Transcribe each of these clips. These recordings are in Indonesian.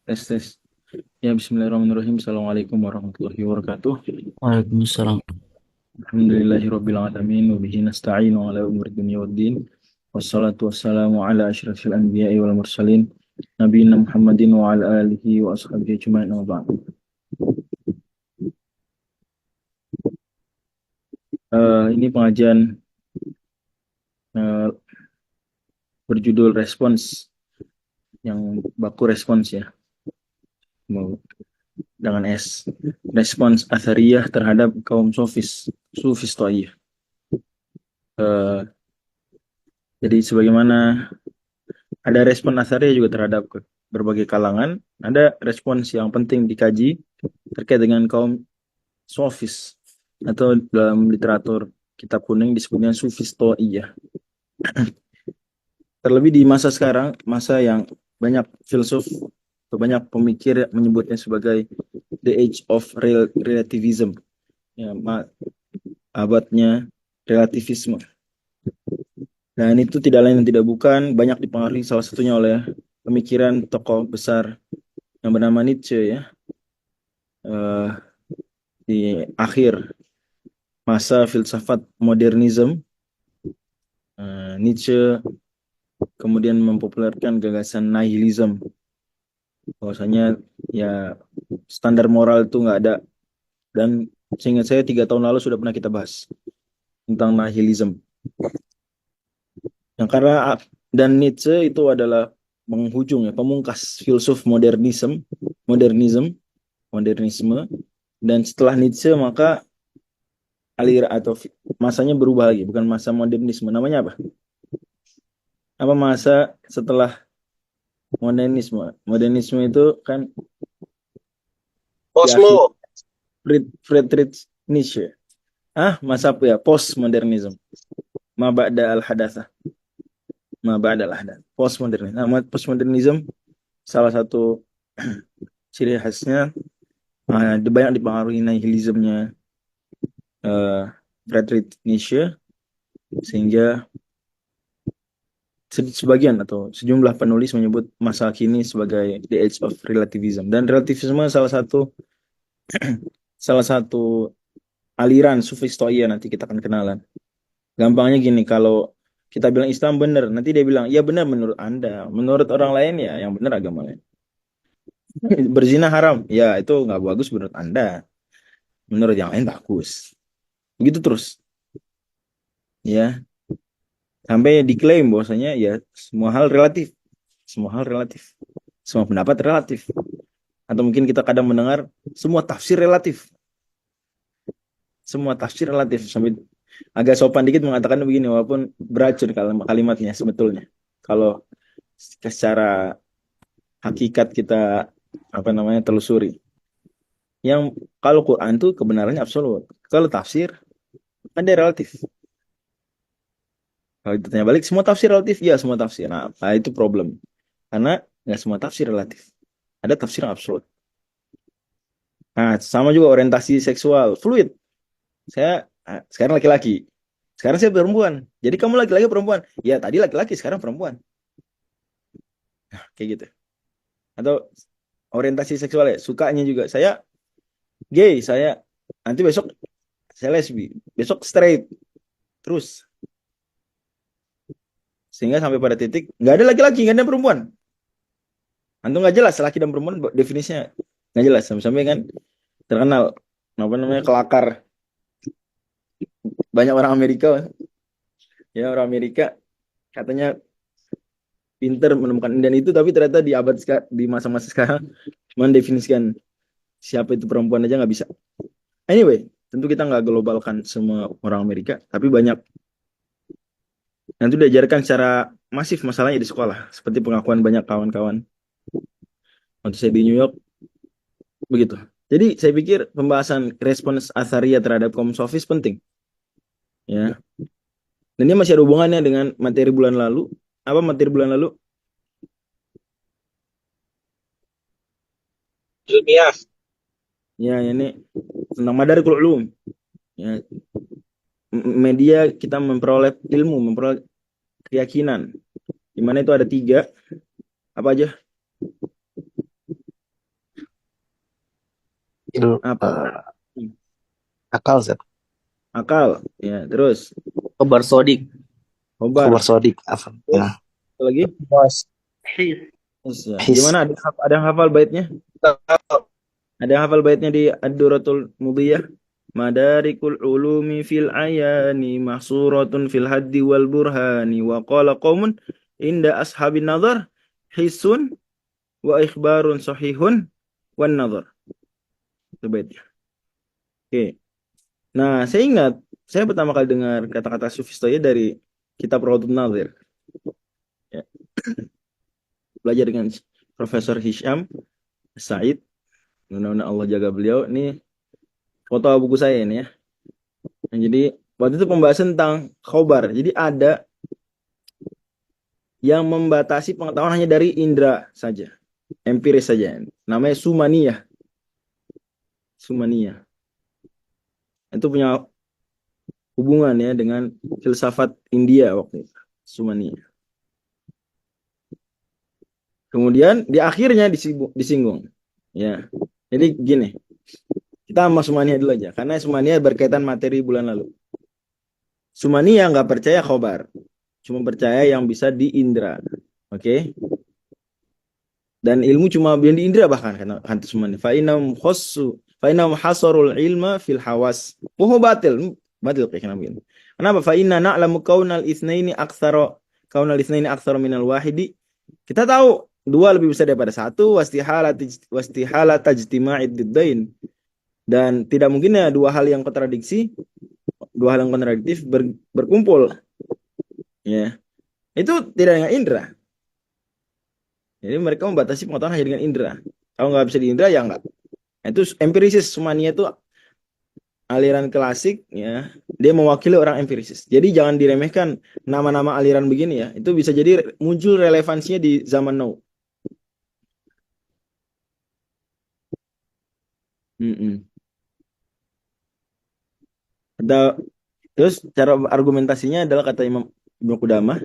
Tes tes. Ya, bismillahirrahmanirrahim. Assalamualaikum warahmatullahi wabarakatuh. Waalaikumsalam. Alhamdulillahirabbil alamin wa bihi nasta'inu ala umuri dunya waddin. Wassalatu wassalamu ala asyrafil anbiya'i wal mursalin nabiyina Muhammadin wa ala alihi wa ashabihi ajma'in wa ba'd. Ini pengajian eh, berjudul respons, yang baku respons ya. Mau dengan S. Respons Athariyah terhadap kaum Sufis Ta'iyah. Eh, jadi sebagaimana ada respon Athariyah juga terhadap berbagai kalangan, ada respons yang penting dikaji terkait dengan kaum Sufis, atau dalam literatur kitab kuning disebutnya Sufistoiyah. Terlebih di masa sekarang, masa yang banyak filsuf atau banyak pemikir menyebutnya sebagai the age of relativism, ya, abadnya relativisme. Dan itu tidak lain dan tidak bukan banyak dipengaruhi salah satunya oleh pemikiran tokoh besar yang bernama Nietzsche ya. Eh, di akhir masa filsafat modernisme, Nietzsche kemudian mempopulerkan gagasan nihilism, bahwasanya ya standar moral itu nggak ada. Dan seingat saya 3 tahun lalu sudah pernah kita bahas tentang nihilism. Yang karena dan Nietzsche itu adalah penghujung ya, pemungkas filsuf modernisme. Dan setelah Nietzsche maka alir atau masanya berubah lagi, bukan masa modernisme. Namanya apa? Apa masa setelah modernisme? Modernisme itu kan di akhir Osmo. Friedrich Nietzsche. Masa apa ya? Postmodernisme. Ma ba'da al-hadatha. Ma ba'da al-hadath. Postmodernisme. Nah, postmodernisme salah satu ciri khasnya banyak dipengaruhi nihilismnya uh, Friedrich Nietzsche, sehingga sebagian atau sejumlah penulis menyebut masa kini sebagai the age of relativism. Dan relativisme salah satu aliran Sufistoia, nanti kita akan kenalan. Gampangnya gini, kalau kita bilang Islam benar, nanti dia bilang, ya benar menurut Anda. Menurut orang lain ya yang benar agama lain. Berzina haram, ya itu nggak bagus menurut Anda. Menurut yang lain bagus. Begitu terus. Ya, sampai diklaim bahwasanya ya semua hal relatif. Semua hal relatif. Semua pendapat relatif. Atau mungkin kita kadang mendengar semua tafsir relatif. Semua tafsir relatif. Sampai agak sopan dikit mengatakan begini, walaupun beracun kalimatnya sebetulnya. Kalau secara hakikat kita telusuri. Yang kalau Quran tuh kebenarannya absolut. Kalau tafsir kan dia relatif. Kalau ditanya balik, semua tafsir relatif? Ya, semua tafsir. Nah, itu problem. Karena nggak semua tafsir relatif. Ada tafsir yang absolut. Nah, sama juga orientasi seksual. Fluid. Saya sekarang laki-laki. Sekarang saya perempuan. Jadi kamu laki-laki perempuan. Ya, tadi laki-laki, sekarang perempuan. Kayak gitu. Atau orientasi seksual ya. Sukanya juga. Saya gay. Nanti besok saya lesbi. Besok straight. Terus. Sehingga sampai pada titik, nggak ada laki-laki, nggak ada perempuan. Antum nggak jelas laki dan perempuan definisinya nggak jelas. Sampai-sampai kan terkenal kelakar banyak orang Amerika, ya orang Amerika katanya pinter menemukan dan itu, tapi ternyata di masa-masa sekarang mendefinisikan siapa itu perempuan aja nggak bisa. Anyway, tentu kita nggak globalkan semua orang Amerika, tapi banyak yang itu diajarkan secara masif masalahnya di sekolah, seperti pengakuan banyak kawan-kawan waktu saya di New York begitu. Jadi saya pikir pembahasan respons Atharia terhadap kaum sofis penting, ya. Dan dia masih ada hubungannya dengan materi bulan lalu. Apa materi bulan lalu? Ilmiah. Ya, ini tentang Madarikul Ulum. Ya, media kita memperoleh ilmu, memperoleh keyakinan. Di mana itu ada 3. Apa aja? Apa? Akal Zat. Akal. Ya, terus Khobar sodik. Khobar khobar. sodik. Apa? Terus Ya. apa lagi? Terus, ya. His. Gimana? Ada yang hafal baitnya? Ada yang hafal baitnya di Ad-Duratul Mudiyah? Madarikul ulumi fil ayani mahsuratun fil haddi wal burhani wa qala qaumun inda ashabin nazar hisun wa ikhbarun sahihun wan nazar. Itu baitnya. Oke. Nah, saya ingat saya pertama kali dengar kata-kata Sufistoya dari kitab Raudhun Nazir. Ya. Belajar dengan Profesor Hisham Said. Mudah-mudahan Allah jaga beliau. Ini foto buku saya ini ya. Nah, jadi waktu itu pembahasan tentang khobar. Jadi ada yang membatasi pengetahuan hanya dari indera saja, empiris saja. Namanya Sumaniyah. Sumaniyah. Itu punya hubungan ya dengan filsafat India waktu itu. Sumaniyah. Kemudian di akhirnya disinggung. Ya. Jadi gini. Kita sama Sumaniyah dulu aja. Karena Sumaniyah berkaitan materi bulan lalu. Sumaniyah nggak percaya khobar. Cuma percaya yang bisa diindra. Oke. Dan ilmu cuma yang diindra bahkan kan Sumaniyah. Fa'inam hasarul ilma fil hawas. Oh batil. Batil kayak kenapa? Kenapa? Fa'inna na'lamu kaunal itsnaini aktsara minal wahidi. Kita tahu dua lebih besar daripada satu, wastihala tajtima'id diddain. Dan tidak mungkinnya dua hal yang kontradiktif berkumpul. Ya. Itu tidak dengan indera. Jadi mereka membatasi pengetahuan hanya dengan indera. Kalau nggak bisa diindra ya nggak. Itu empirisis. Semuanya itu aliran klasik ya. Dia mewakili orang empirisis. Jadi jangan diremehkan nama-nama aliran begini ya. Itu bisa jadi muncul relevansinya di zaman now. Terus cara argumentasinya adalah kata Imam Ibnu Qudamah,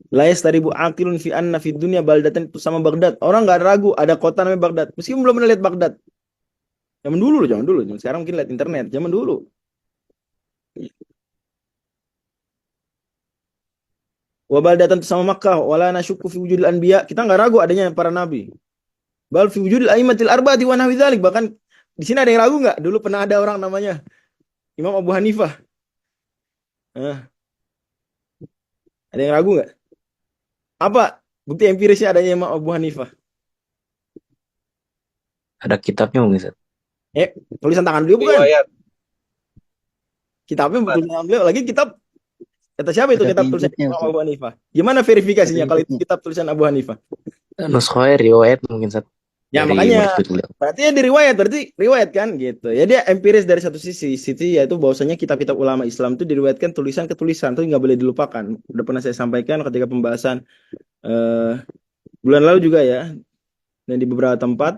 la yastaribu aqilun fi anna fid dunya baldatan itu sama Baghdad. Orang nggak ragu ada kota namanya Baghdad. Meskipun belum pernah lihat Baghdad. Zaman dulu loh, zaman dulu. Sekarang mungkin lihat internet. Zaman dulu. Wa baldatan sama Makkah wala nasyukku fi wujudil anbiya. Kita nggak ragu adanya para nabi. Bal fi wujudil aimatil arba'ati wa nahwi dzalik. Bahkan di sini ada yang ragu nggak? Dulu pernah ada orang namanya Imam Abu Hanifah. Ada yang ragu nggak? Apa bukti empirisnya adanya Imam Abu Hanifah? Ada kitabnya mungkin Zat. Tulisan tangan beliau bukan? Riwayat. Kitabnya tulisan tangan beliau. Lagi kitab kata siapa itu kitab tulisan Imam Abu Hanifah? Gimana verifikasinya kalau itu kitab tulisan Abu Hanifah? Nuskhonya riwayat mungkin Zat. Ya Dari makanya murid beliau. berarti ya berarti riwayat kan gitu. Ya dia empiris dari satu sisi yaitu bahwasanya kitab-kitab ulama Islam itu diriwayatkan tulisan ke tulisan itu nggak boleh dilupakan. Udah pernah saya sampaikan ketika pembahasan bulan lalu juga ya, dan di beberapa tempat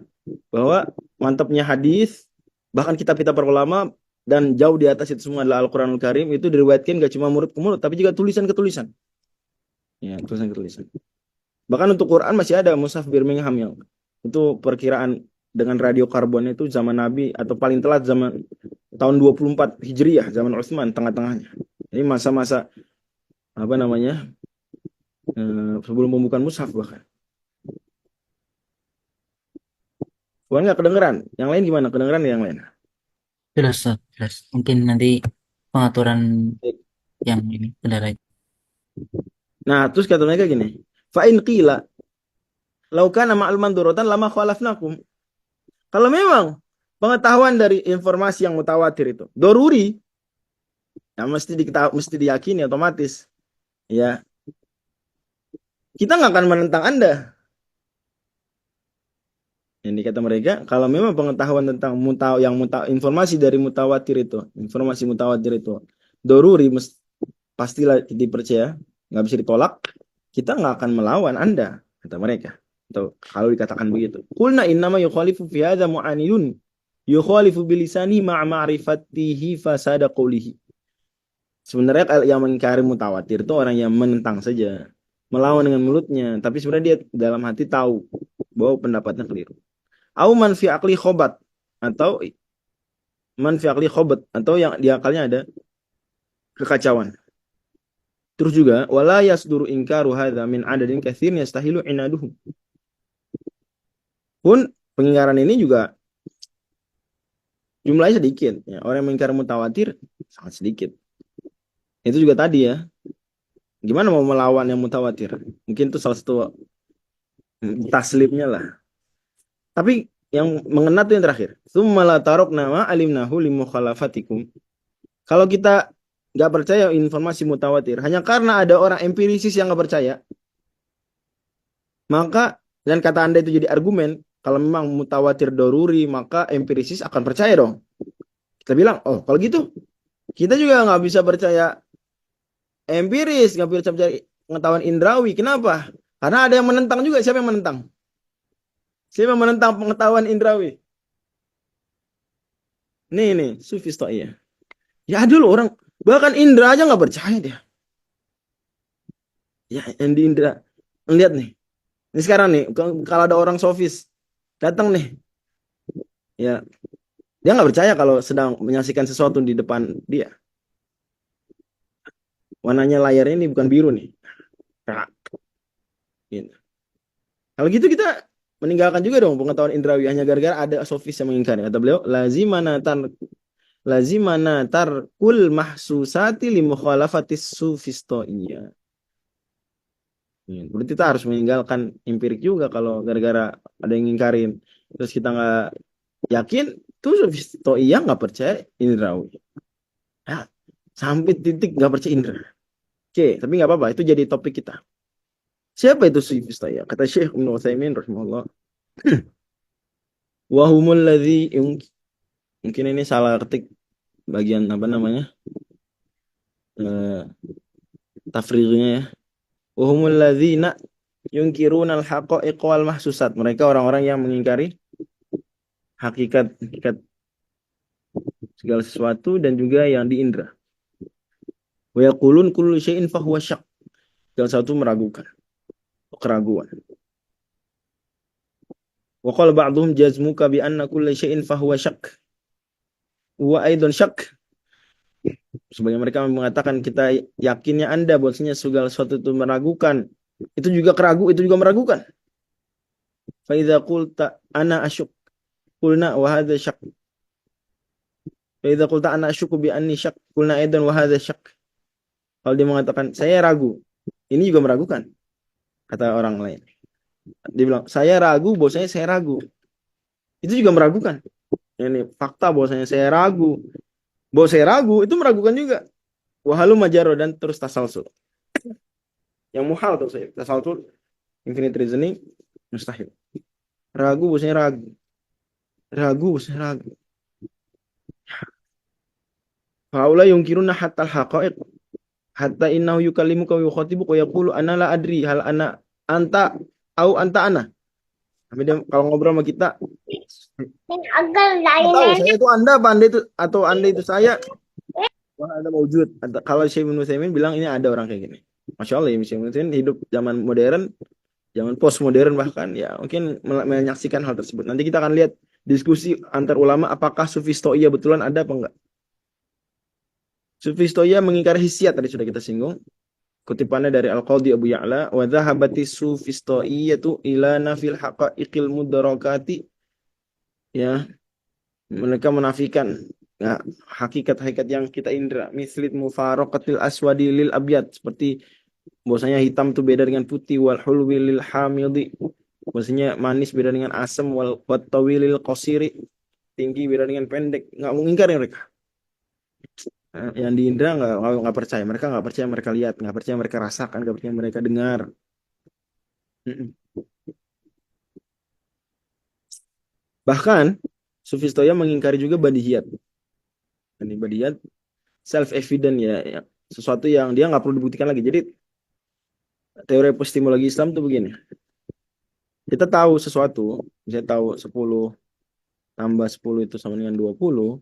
bahwa mantapnya hadis bahkan kitab-kitab para ulama dan jauh di atas itu semua adalah Al-Qur'anul Karim itu diriwayatkan gak cuma murid ke murid tapi juga tulisan ke tulisan. Ya, tulisan ke tulisan. Bahkan untuk Quran masih ada Mushaf Birmingham yang itu perkiraan dengan radiokarbon itu zaman Nabi atau paling telat zaman tahun 24 Hijriah, zaman Utsman tengah-tengahnya. Ini masa-masa apa namanya? Sebelum pembukaan mushaf bahkan. Bukan nggak kedengeran? Yang lain gimana? Kedengeran yang lain? Jelas, jelas. Mungkin nanti pengaturan yang ini kendala. Nah, terus kata mereka gini, fa in qila law kana ma'al manduratan lama khalafnakum. Kalau memang pengetahuan dari informasi yang mutawatir itu doruri, ya mesti diyakini otomatis. Ya. Kita nggak akan menentang Anda. Ini kata mereka, kalau memang pengetahuan tentang informasi dari informasi mutawatir itu doruri pastilah dipercaya, nggak bisa ditolak, kita nggak akan melawan Anda, kata mereka. Atau kalau dikatakan begitu. Qulna innama yukhalifu fi hadza mu'anidun yukhalifu bilisani ma'a ma'rifatihi fasada qawlihi. Sebenarnya yang mengingkari mutawatir itu orang yang menentang saja, melawan dengan mulutnya, tapi sebenarnya dia dalam hati tahu bahwa pendapatnya keliru. Au man fi aqli khobat. atau man fi aqli khobat, atau yang di akalnya ada kekacauan. Terus juga wala yasduru inkaru hadza min adadin katsirin yastahilu inaduhum. Pun pengingkaran ini juga jumlahnya sedikit. Ya, orang yang mengingkari mutawatir sangat sedikit. Itu juga tadi ya. Gimana mau melawan yang mutawatir? Mungkin itu salah satu taslimnya lah. Tapi yang mengena tuh yang terakhir. Tsumma tarokna ma alimnahu limukhalafatikum. Kalau kita nggak percaya informasi mutawatir hanya karena ada orang empirisis yang nggak percaya, maka dan kata Anda itu jadi argumen, kalau memang mutawatir doruri maka empirisis akan percaya dong. Kita bilang, oh kalau gitu kita juga nggak bisa percaya empiris, nggak bisa percaya pengetahuan indrawi. Kenapa? Karena ada yang menentang juga. Siapa yang menentang? Siapa yang menentang pengetahuan indrawi? Nih, Sufistoia. Ya dulu orang, bahkan Indra aja nggak percaya dia. Ya, yang di Indra. Lihat nih. Ini sekarang nih, kalau ada orang sofis datang nih, ya dia nggak percaya kalau sedang menyaksikan sesuatu di depan dia. Warnanya layarnya ini bukan biru nih. Nah, gitu. Kalau gitu kita meninggalkan juga dong pengetahuan indrawi hanya gara-gara ada sofis yang mengingkari. Kata beliau, lazimana tarkul mahsusati li mukhalafatis sufistoiyah. Berarti kita harus meninggalkan empirik juga kalau gara-gara ada yang ngingkarin. Terus kita nggak yakin, tuh sufistoiyah nggak percaya indrawi. Ya, sampai titik nggak percaya indra. Oke, tapi nggak apa-apa. Itu jadi topik kita. Siapa itu sufistoiyah? Kata Syekh Ibnu Utsaimin rahimahullah. Wahumul ladzi mungkin ini salah ketik bagian apa namanya tafriqnya ya. Wahumul ladzina yunkiruna al-haqa'iq wal mahsusat. Mereka orang-orang yang mengingkari hakikat hakikat segala sesuatu dan juga yang diindra. Wa yaqulun kullu syai'in fahuwa syak. Segala sesuatu meragukan, keraguan. Wa qala ba'dhum jazmuka bi anna kullu syai'in fahuwa syak. Wa aidon syak. Sebagian mereka mengatakan kita yakinnya Anda bahwasanya segala sesuatu itu meragukan. Itu juga itu juga meragukan. Fa idza qulta ana asyuk qulna wa hadza syak. Fa idza qulta ana asyuku bi anni syak qulna aidan wa hadza syak. Kalau dia mengatakan saya ragu, ini juga meragukan kata orang lain. Dia bilang saya ragu bahwasanya saya ragu. Itu juga meragukan. Ini fakta bahwasanya saya ragu. Bahwa saya ragu itu meragukan juga. Wahalu majaro dan terus tasalsul. Yang muhal tuh saya. Tasalsul infinite reasoning mustahil. Ragu bahwasanya ragu. Ragu bahwasanya ragu. Haula yungkiruna hatta al-haqaiq hatta innahu yukallimuka wa yukhatibuka wa yaqulu ana la adri hal ana anta au anta ana. Tapi dia kalau ngobrol sama kita tahu saya itu anda apa anda itu atau anda itu saya. Wah, ada wujud. Kalau Syekh Ibnu Utsaimin bilang ini ada orang kayak gini. Masya Allah ya, Syekh Ibnu Utsaimin hidup zaman modern, zaman postmodern bahkan ya mungkin menyaksikan hal tersebut. Nanti kita akan lihat diskusi antar ulama apakah sufistoia betulan ada apa enggak. Sufistoia mengingkari hisiat tadi sudah kita singgung. Kutipannya dari Al-Qadhi Abu Ya'la, wa dhahabati sufistoiyatu ila nafil haqa'iqil mudarakati. Ya, mereka menafikan ya, hakikat-hakikat yang kita indra, mislit mufaraqatil aswadi lil abyad, seperti bahwasanya hitam itu beda dengan putih, wal hulwi lil hamidi, bahwasanya manis beda dengan asam, wal tawilil qasiri, tinggi beda dengan pendek. Nggak mengingkari mereka. Yang di indra nggak percaya, mereka nggak percaya mereka lihat, nggak percaya mereka rasakan, nggak percaya mereka dengar. Bahkan Sufistoya mengingkari juga badihiyat. Ini badihiyat self evident ya, ya, sesuatu yang dia nggak perlu dibuktikan lagi. Jadi teori epistemologi Islam tuh begini. Kita tahu sesuatu, misalnya tahu 10 tambah 10 itu sama dengan 20,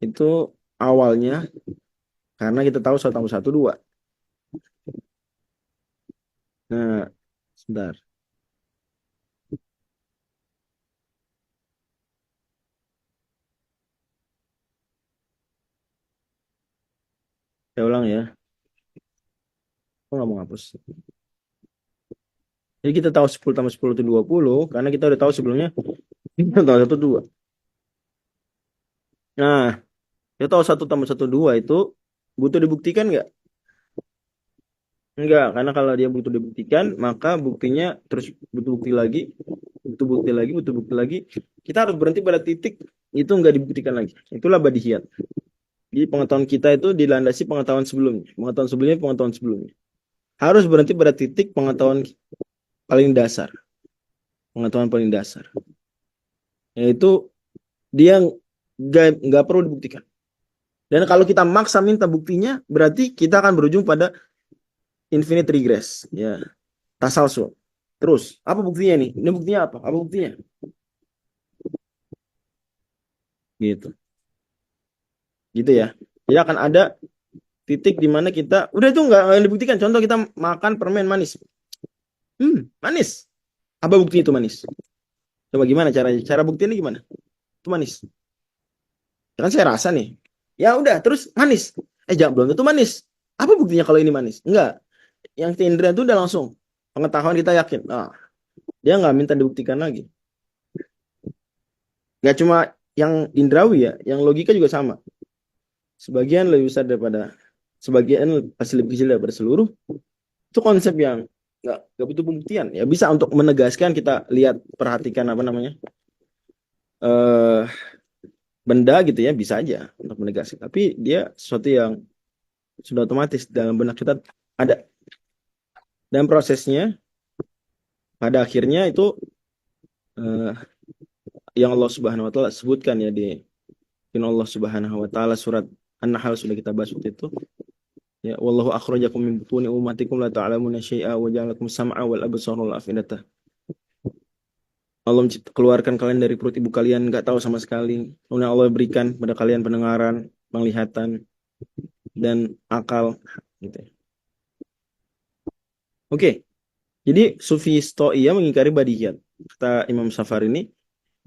itu awalnya karena kita tahu 1 tambah 1 2. Nah, sebentar. Saya ulang ya. Aku nggak mau hapus. Jadi kita tahu 10 tambah 10 itu 20 karena kita udah tahu sebelumnya kita tahu 1 2. Nah, kita tahu 1 tambah 1 2 itu butuh dibuktikan nggak? Enggak, karena kalau dia butuh dibuktikan, maka buktinya terus butuh bukti lagi, butuh bukti lagi, butuh bukti lagi. Kita harus berhenti pada titik itu nggak dibuktikan lagi. Itulah badihiyat. Jadi pengetahuan kita itu dilandasi pengetahuan sebelumnya. Pengetahuan sebelumnya, pengetahuan sebelumnya. Harus berhenti pada titik pengetahuan paling dasar. Pengetahuan paling dasar. Yaitu dia nggak perlu dibuktikan. Dan kalau kita maksa minta buktinya, berarti kita akan berujung pada infinite regress. Ya, tasalsul. Terus, apa buktinya nih? Ini buktinya apa? Apa buktinya? Gitu. Gitu ya. Jadi akan ada titik di mana kita udah itu nggak dibuktikan. Contoh kita makan permen manis. Manis. Apa buktinya itu manis? Coba gimana caranya? Cara buktinya gimana? Itu manis. Ya kan saya rasa nih. Ya udah, terus manis. Jangan belum tentu manis. Apa buktinya kalau ini manis? Enggak. Yang indera itu udah langsung pengetahuan kita yakin. Nah, dia nggak minta dibuktikan lagi. Nggak cuma yang indrawi ya, yang logika juga sama. Sebagian lebih besar daripada sebagian pasti lebih kecil daripada seluruh. Itu konsep yang nggak butuh pembuktian. Ya bisa untuk menegaskan kita lihat perhatikan apa namanya eh benda gitu ya bisa aja untuk menegaskan. Tapi dia sesuatu yang sudah otomatis dalam benak kita ada. Dan prosesnya pada akhirnya itu eh, yang Allah Subhanahu Wa Taala sebutkan ya di Allah Subhanahu Wa Taala surat An-Nahl sudah kita bahas waktu itu. Ya, wallahu akhrajakum min butuni ummatikum la ta'lamuna syai'a wa ja'alakum sam'a wal absara wal afidata. Allah keluarkan kalian dari perut ibu kalian nggak tahu sama sekali. Kemudian Allah berikan pada kalian pendengaran, penglihatan, dan akal. Gitu. Oke, jadi Sufi Stoia mengingkari badihiyat. Kata Imam Safar ini,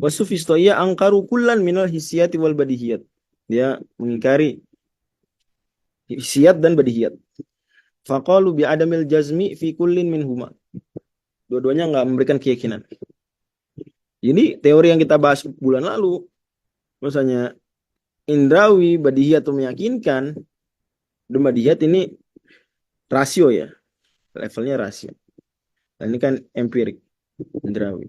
wa Sufi Stoia angkaru kullan minal hisiyati wal badihiyat. Dia mengingkari hisiyat dan badihiyat. Faqalu bi adamil jazmi fi kullin minhuma. Dua-duanya nggak memberikan keyakinan. Jadi teori yang kita bahas bulan lalu, misalnya indrawi, badihiyat atau meyakinkan, dan badihiyat ini rasio ya, levelnya rasio. Dan ini kan empirik, indrawi.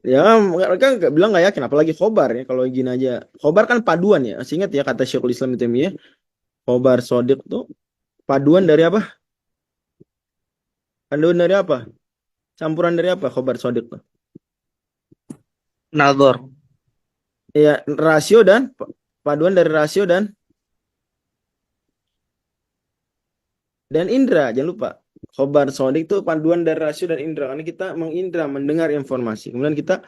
Ya mereka nggak bilang nggak yakin, apalagi khobar ya. Kalau gini aja, khobar kan paduan ya. Masih ingat ya kata Syekhul Islam itu ya, khobar sodik tuh paduan dari apa? Paduan dari apa? Campuran dari apa khobar sodik tuh? Nador. Ya rasio dan paduan dari rasio dan indra. Jangan lupa khobar sodik itu paduan dari rasio dan indra. Karena kita mengindra, mendengar informasi. Kemudian kita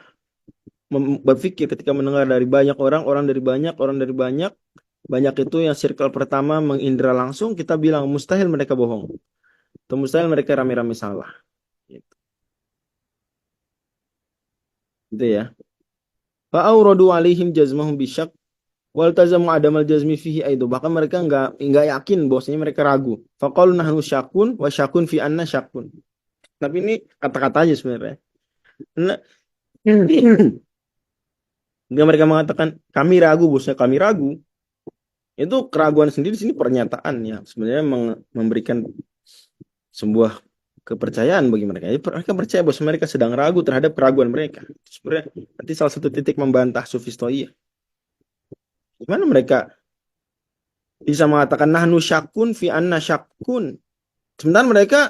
berpikir ketika mendengar dari banyak orang, orang dari banyak, orang dari banyak. Banyak itu yang circle pertama mengindra langsung, kita bilang mustahil mereka bohong. Atau mustahil mereka rame-rame salah. Gitu. Gitu ya. Fa'auradu alaihim jazmahum bisyak wal tazamu adamal jazmi fihi aidu. Bahkan mereka enggak yakin bahwasanya mereka ragu. Faqalu nahnu syakun wa syakun fi anna syakun. Tapi ini kata-kata aja sebenarnya. Nah, mereka mengatakan kami ragu, bosnya kami ragu. Itu keraguan sendiri sini pernyataan ya. Sebenarnya memberikan sebuah kepercayaan bagi mereka. Jadi mereka percaya bahwa mereka sedang ragu terhadap keraguan mereka. Sebenarnya nanti salah satu titik membantah Sufi Stoia. Gimana mereka bisa mengatakan nahnu syakun fi anna syakun. Sementara mereka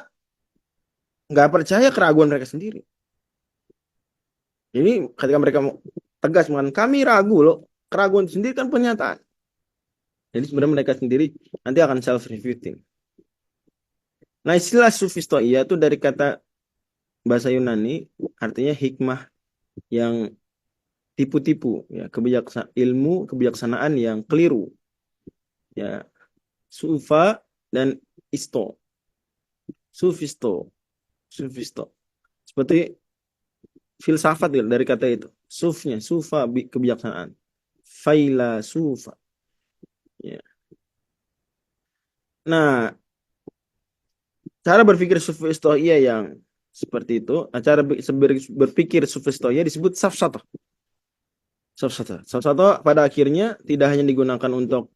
nggak percaya keraguan mereka sendiri. Jadi ketika mereka tegas mengatakan kami ragu loh, keraguan sendiri kan pernyataan. Jadi sebenarnya mereka sendiri nanti akan self-refuting. Nah istilah Sufi Stoia itu dari kata bahasa Yunani artinya hikmah yang tipu-tipu ya ilmu kebijaksanaan yang keliru ya sufa dan isto sufisto seperti filsafat ya, dari kata itu sufnya sufa kebijaksanaan faila sufa ya Nah, cara berpikir Sufistiyah yang seperti itu, cara berpikir Sufistiyah disebut safsatah. Safsatah pada akhirnya tidak hanya digunakan untuk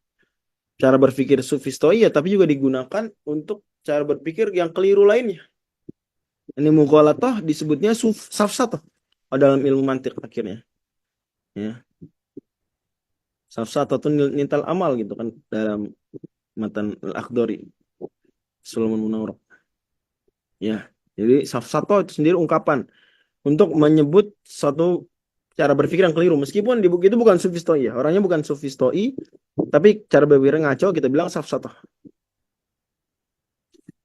cara berpikir Sufistiyah, tapi juga digunakan untuk cara berpikir yang keliru lainnya. Ini mughalatah disebutnya safsatah dalam ilmu mantik akhirnya. Ya. Safsatah itu nintal amal gitu kan dalam matan Al-Akhdari. Sulaiman Munawwarah. Ya. Jadi safsatah itu sendiri ungkapan untuk menyebut satu cara berpikir yang keliru. Meskipun di buku itu bukan sufistoi ya. Orangnya bukan sufistoi, tapi cara berpikir ngaco kita bilang safsatah.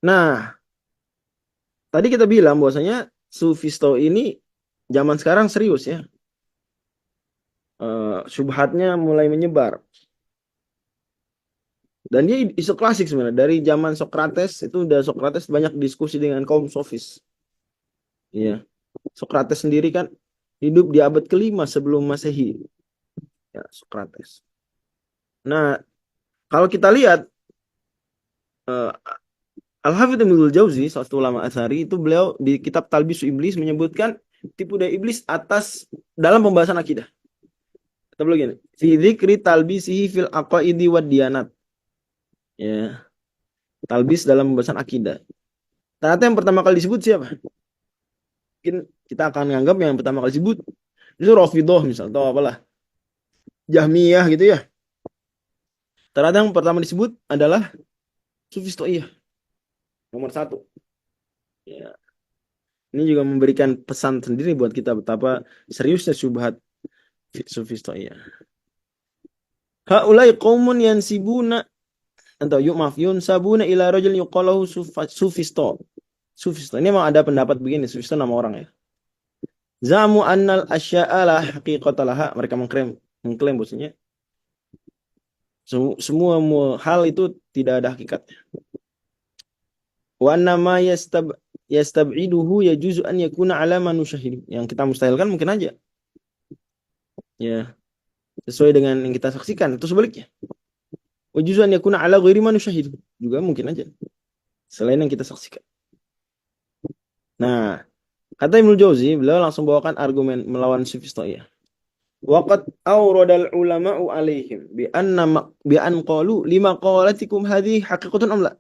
Nah, tadi kita bilang bahwasanya sufistoi ini zaman sekarang serius ya. Syubhatnya mulai menyebar. Dan dia isu klasik sebenarnya. Dari zaman Sokrates, itu udah Sokrates banyak diskusi dengan kaum sofis. Iya. Sokrates sendiri kan hidup di abad ke-5 sebelum Masehi. Ya, Sokrates. Nah, kalau kita lihat uh, Al-Hafidz Ibnul Jauzi, salah satu ulama Asy'ari, itu beliau di kitab Talbisu Iblis menyebutkan tipu daya iblis atas dalam pembahasan akidah. Kita begini, fi dzikri talbisihi fil aqaidi wad diyanat. Ya, talbis dalam pembahasan akidah. Ternyata yang pertama kali disebut siapa? Mungkin kita akan menganggap yang pertama kali disebut itu Rafidhah misal atau apalah. Jahmiyah gitu ya. Ternyata yang pertama disebut adalah Sufistoiyah. Nomor satu. Ya. Ini juga memberikan pesan sendiri buat kita betapa seriusnya syubhat Sufistoiyah. Haulai qaumun yansibuna atau maaf yunsabuna ila rajul yuqalahu sufisto. Sufisto. Ini memang ada pendapat begini, Sufisto nama orang ya. Zamu annal asya'a la haqiqatalaha. Mereka mengklaim bahwasanya semua hal itu tidak ada hakikatnya. Wa annama yastab'iduhu yajuzu an yakuna ala man nusyahid. Yang kita mustahilkan mungkin aja. Ya, sesuai dengan yang kita saksikan itu sebaliknya. Wa yajuzu an yakuna ala ghairi man nusyahid. Juga mungkin aja. Selain yang kita saksikan. Nah, kata Ibnu Jauzi, beliau langsung bawakan argumen melawan Sufistoiyah. Waqad awradal ulama'u alaihim bi an qalu lima qalatikum hadhihi haqiqatun am la?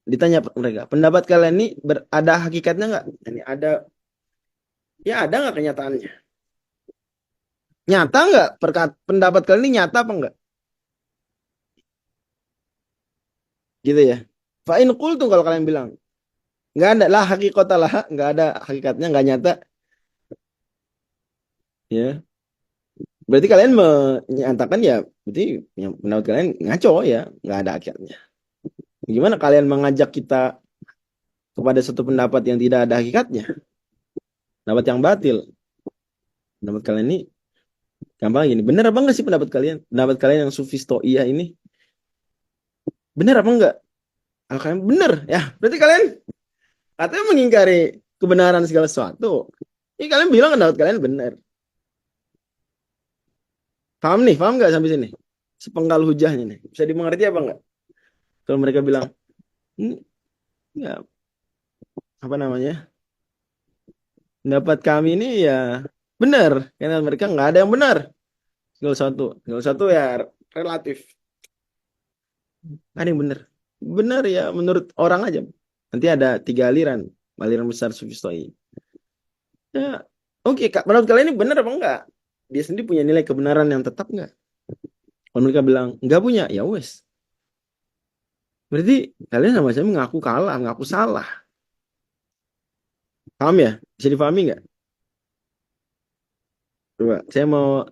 Ditanya mereka, pendapat kalian ini ada hakikatnya enggak? Ini ada enggak kenyataannya? Nyata enggak? Pendapat kalian ini nyata apa enggak? Gitu ya. Fa in qultum, kalau kalian bilang enggak ada lah hakikatalah, enggak ada hakikatnya, enggak nyata. Ya. Berarti kalian menyatakan ya, berarti pendapat kalian ngaco ya, nggak ada hakikatnya. Gimana kalian mengajak kita kepada satu pendapat yang tidak ada hakikatnya? Pendapat yang batil. Pendapat kalian ini gampang gini, benar apa enggak sih pendapat kalian? Pendapat kalian yang Sufistoiyah ini benar apa enggak? Kalau kalian benar, ya berarti kalian katanya mengingkari kebenaran segala sesuatu. Ini kalian bilang pendapat kalian benar. Paham nih, paham nggak sampai sini? Sepenggal hujahnya nih. Bisa dimengerti apa enggak? Kalau mereka bilang, ya apa namanya? Pendapat kami ini ya benar, karena mereka nggak ada yang benar. Segala satu ya relatif. Ada yang benar. Benar ya menurut orang aja. Nanti ada 3 aliran, aliran besar Sufistoi. Ya, oke Kak, menurut kalian ini benar apa enggak? Dia sendiri punya nilai kebenaran yang tetap enggak? Kalau mereka bilang enggak punya, ya wes. Berarti kalian sama-sama mengaku kalah, mengaku salah. Paham ya? Bisa dipahami nggak? Coba, saya mau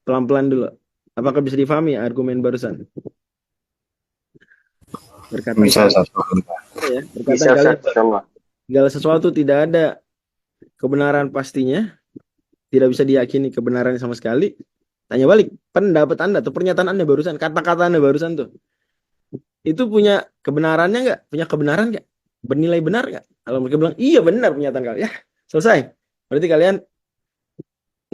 pelan-pelan dulu. Apakah bisa dipahami argumen barusan? Berkata Bisa, Ustaz. ya, Bisa, Ustaz. Insyaallah. segala sesuatu tidak ada kebenaran pastinya, tidak bisa diyakini kebenarannya sama sekali. Tanya balik, pendapat Anda atau pernyataan Anda barusan, kata-kata Anda barusan tuh, itu punya kebenarannya nggak? Punya kebenaran nggak? Bernilai benar nggak? Kalau mereka bilang, iya benar pernyataan kalian, ya selesai. Berarti kalian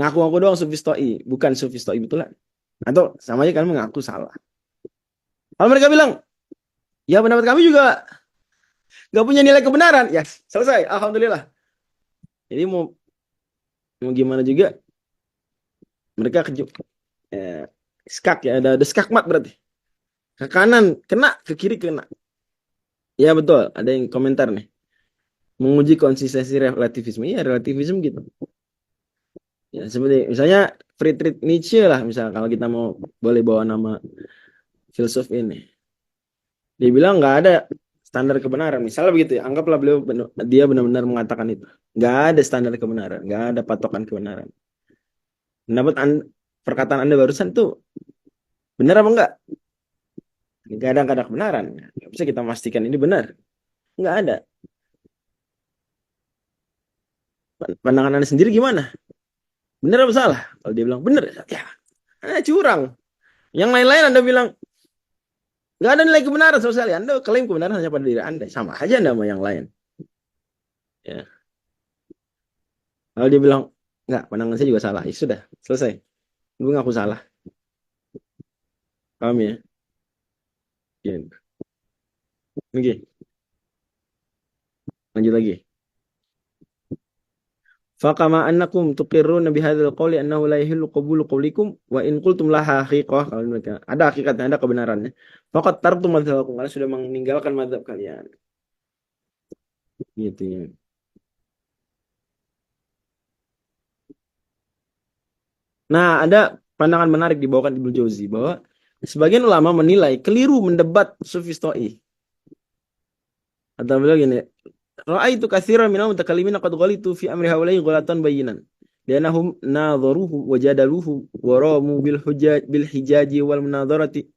ngaku-ngaku doang Sufistoi, bukan Sufistoi betulan. Atau sama aja kalian mengaku salah. Kalau mereka bilang, Ya pendapat kami juga nggak punya nilai kebenaran. Ya selesai. Alhamdulillah. Jadi mau gimana juga mereka skak ya, ada skakmat berarti. Ke kanan kena, ke kiri kena. Ya betul, ada yang komentar nih. Menguji konsistensi relativisme. Iya, relativisme gitu. Ya, seperti misalnya Friedrich Nietzsche lah, misalnya kalau kita mau boleh bawa nama filsuf ini. Dia bilang nggak ada standar kebenaran. Misalnya begitu ya, anggaplah dia benar-benar mengatakan itu. Nggak ada standar kebenaran, nggak ada patokan kebenaran. Pendapat perkataan Anda barusan tuh benar apa enggak? Nggak ada kebenaran. Nggak bisa kita pastikan ini benar. Nggak ada. Pandangan Anda sendiri gimana? Benar apa salah? Kalau dia bilang benar, ya curang. Yang lain-lain Anda bilang nggak ada nilai kebenaran sama sekali. Anda klaim kebenaran hanya pada diri Anda. Sama aja Anda sama yang lain. Ya. Kalau dia bilang nggak, pandangan saya juga salah. Ya sudah, selesai. Gue ngaku salah. Paham ya? Gitu. Oke, lanjut lagi. Fakama annakum tuqirruna bihadzal qawli annahu la yahillu qabulu qawlikum wa in qultum laha haqiqah, kalau mereka ada hakikatnya, ada kebenarannya. Faqad tartum madzhabakum, kalian sudah meninggalkan mazhab kalian. Gitu ya. Nah, ada pandangan menarik dibawakan Ibnu Jauzi bahwa sebagian ulama menilai keliru mendebat sufistoi. Atau beliau gini, ra'aitu katsiran minal mutakallimin qad ghalitu fi amri haula'i ghalatan bayyinan. Lianahum nadharuhu wa jadaluhu wa ramu bil hijaji wal munadharati.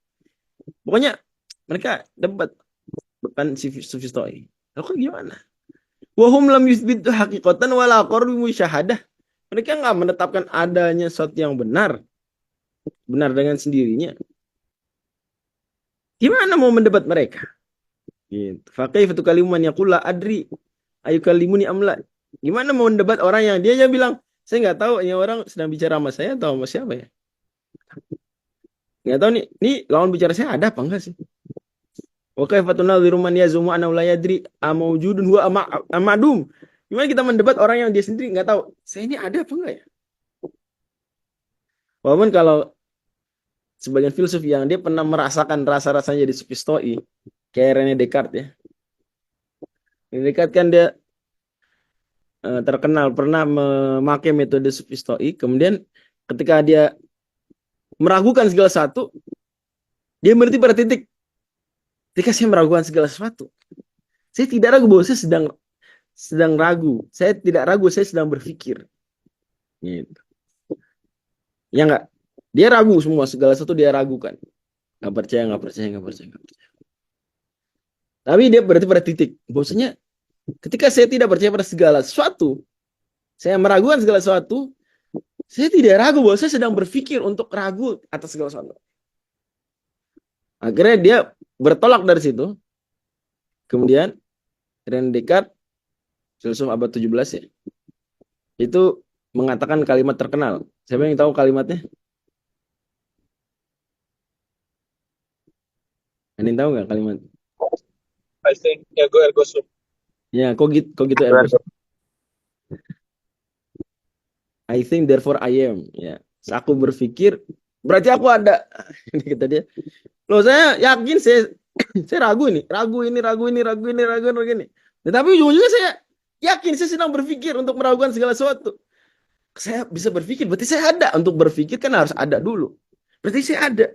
Pokoknya mereka debat bukan sufistoi. Lalu gimana? Wa hum lam yuthbitu haqiqatan wala aqarru musyahadah. Mereka nggak menetapkan adanya sesuatu yang benar dengan sendirinya. Gimana mau mendebat mereka? Gitu. Fakaifa tukalimu man yaqul la adri ayukalimuni amla. Gimana mau mendebat orang yang dia aja bilang, saya nggak tahu ini orang sedang bicara sama saya atau sama siapa ya? Nggak tahu nih lawan bicara saya ada apa enggak sih? Wa kaifa tunadhiru man yazumu anna la yadri amaujudun huwa amadum. Gimana kita mendebat orang yang dia sendiri nggak tahu, saya ini ada apa enggak ya? Walaupun kalau sebagian filsuf yang dia pernah merasakan rasa-rasanya jadi sufistoi, kayak René Descartes ya. René Descartes kan dia terkenal pernah memakai metode sufistoi, kemudian ketika dia meragukan segala sesuatu, dia berhenti pada titik. Ketika saya meragukan segala sesuatu, saya tidak ragu bahwa saya sedang ragu. Saya tidak ragu, saya sedang berpikir. Gitu. Ya enggak? Dia ragu semua, segala sesuatu dia ragukan. Nggak percaya. Tapi dia berarti pada titik. Bahwasanya ketika saya tidak percaya pada segala sesuatu, saya meragukan segala sesuatu, saya tidak ragu bahwa saya sedang berpikir untuk ragu atas segala sesuatu. Akhirnya dia bertolak dari situ. Kemudian René Descartes, filsuf abad 17 ya, itu mengatakan kalimat terkenal. Siapa yang tahu kalimatnya? Ada yang tahu nggak kalimat? I think ergo sum. Ya, kok gitu ergo sum. I think therefore I am. Ya, aku berpikir berarti aku ada. Ini kata dia. Loh, saya yakin saya ragu ini. Tetapi ujung-ujungnya saya yakin saya sedang berpikir untuk meragukan segala sesuatu. Saya bisa berpikir, berarti saya ada. Untuk berpikir kan harus ada dulu. Berarti saya ada.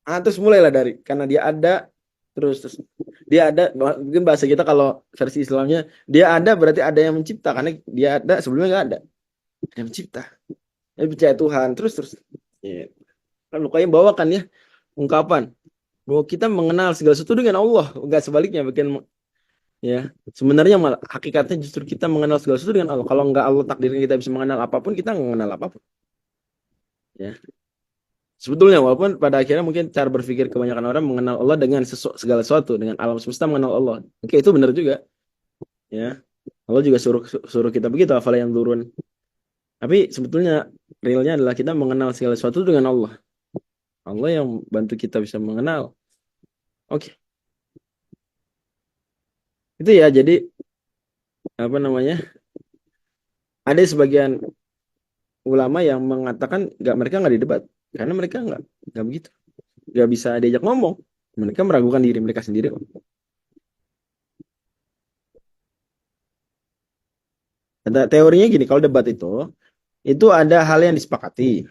Nah, terus mulailah dari karena dia ada, terus dia ada. Mungkin bahasa kita kalau versi Islamnya, dia ada berarti ada yang mencipta, karena dia ada sebelumnya nggak ada. Ada yang mencipta. Dia percaya Tuhan terus. Ya. Kan Luqayyim bawakan ya ungkapan bahwa kita mengenal segala sesuatu dengan Allah, enggak sebaliknya. Bagian ya, sebenarnya malah hakikatnya justru kita mengenal segala sesuatu dengan Allah. Kalau enggak Allah takdirkan kita bisa mengenal apapun, kita enggak mengenal apapun. Ya. Sebetulnya walaupun pada akhirnya mungkin cara berpikir kebanyakan orang mengenal Allah dengan segala sesuatu, dengan alam semesta mengenal Allah. Oke, itu benar juga. Ya. Allah juga suruh kita begitu, afala yang turun. Tapi sebetulnya realnya adalah kita mengenal segala sesuatu dengan Allah. Allah yang bantu kita bisa mengenal. Oke. Itu ya, jadi apa namanya? Ada sebagian ulama yang mengatakan mereka nggak didebat karena mereka nggak begitu, nggak bisa diajak ngomong. Mereka meragukan diri mereka sendiri. Ada teorinya gini, kalau debat itu ada hal yang disepakati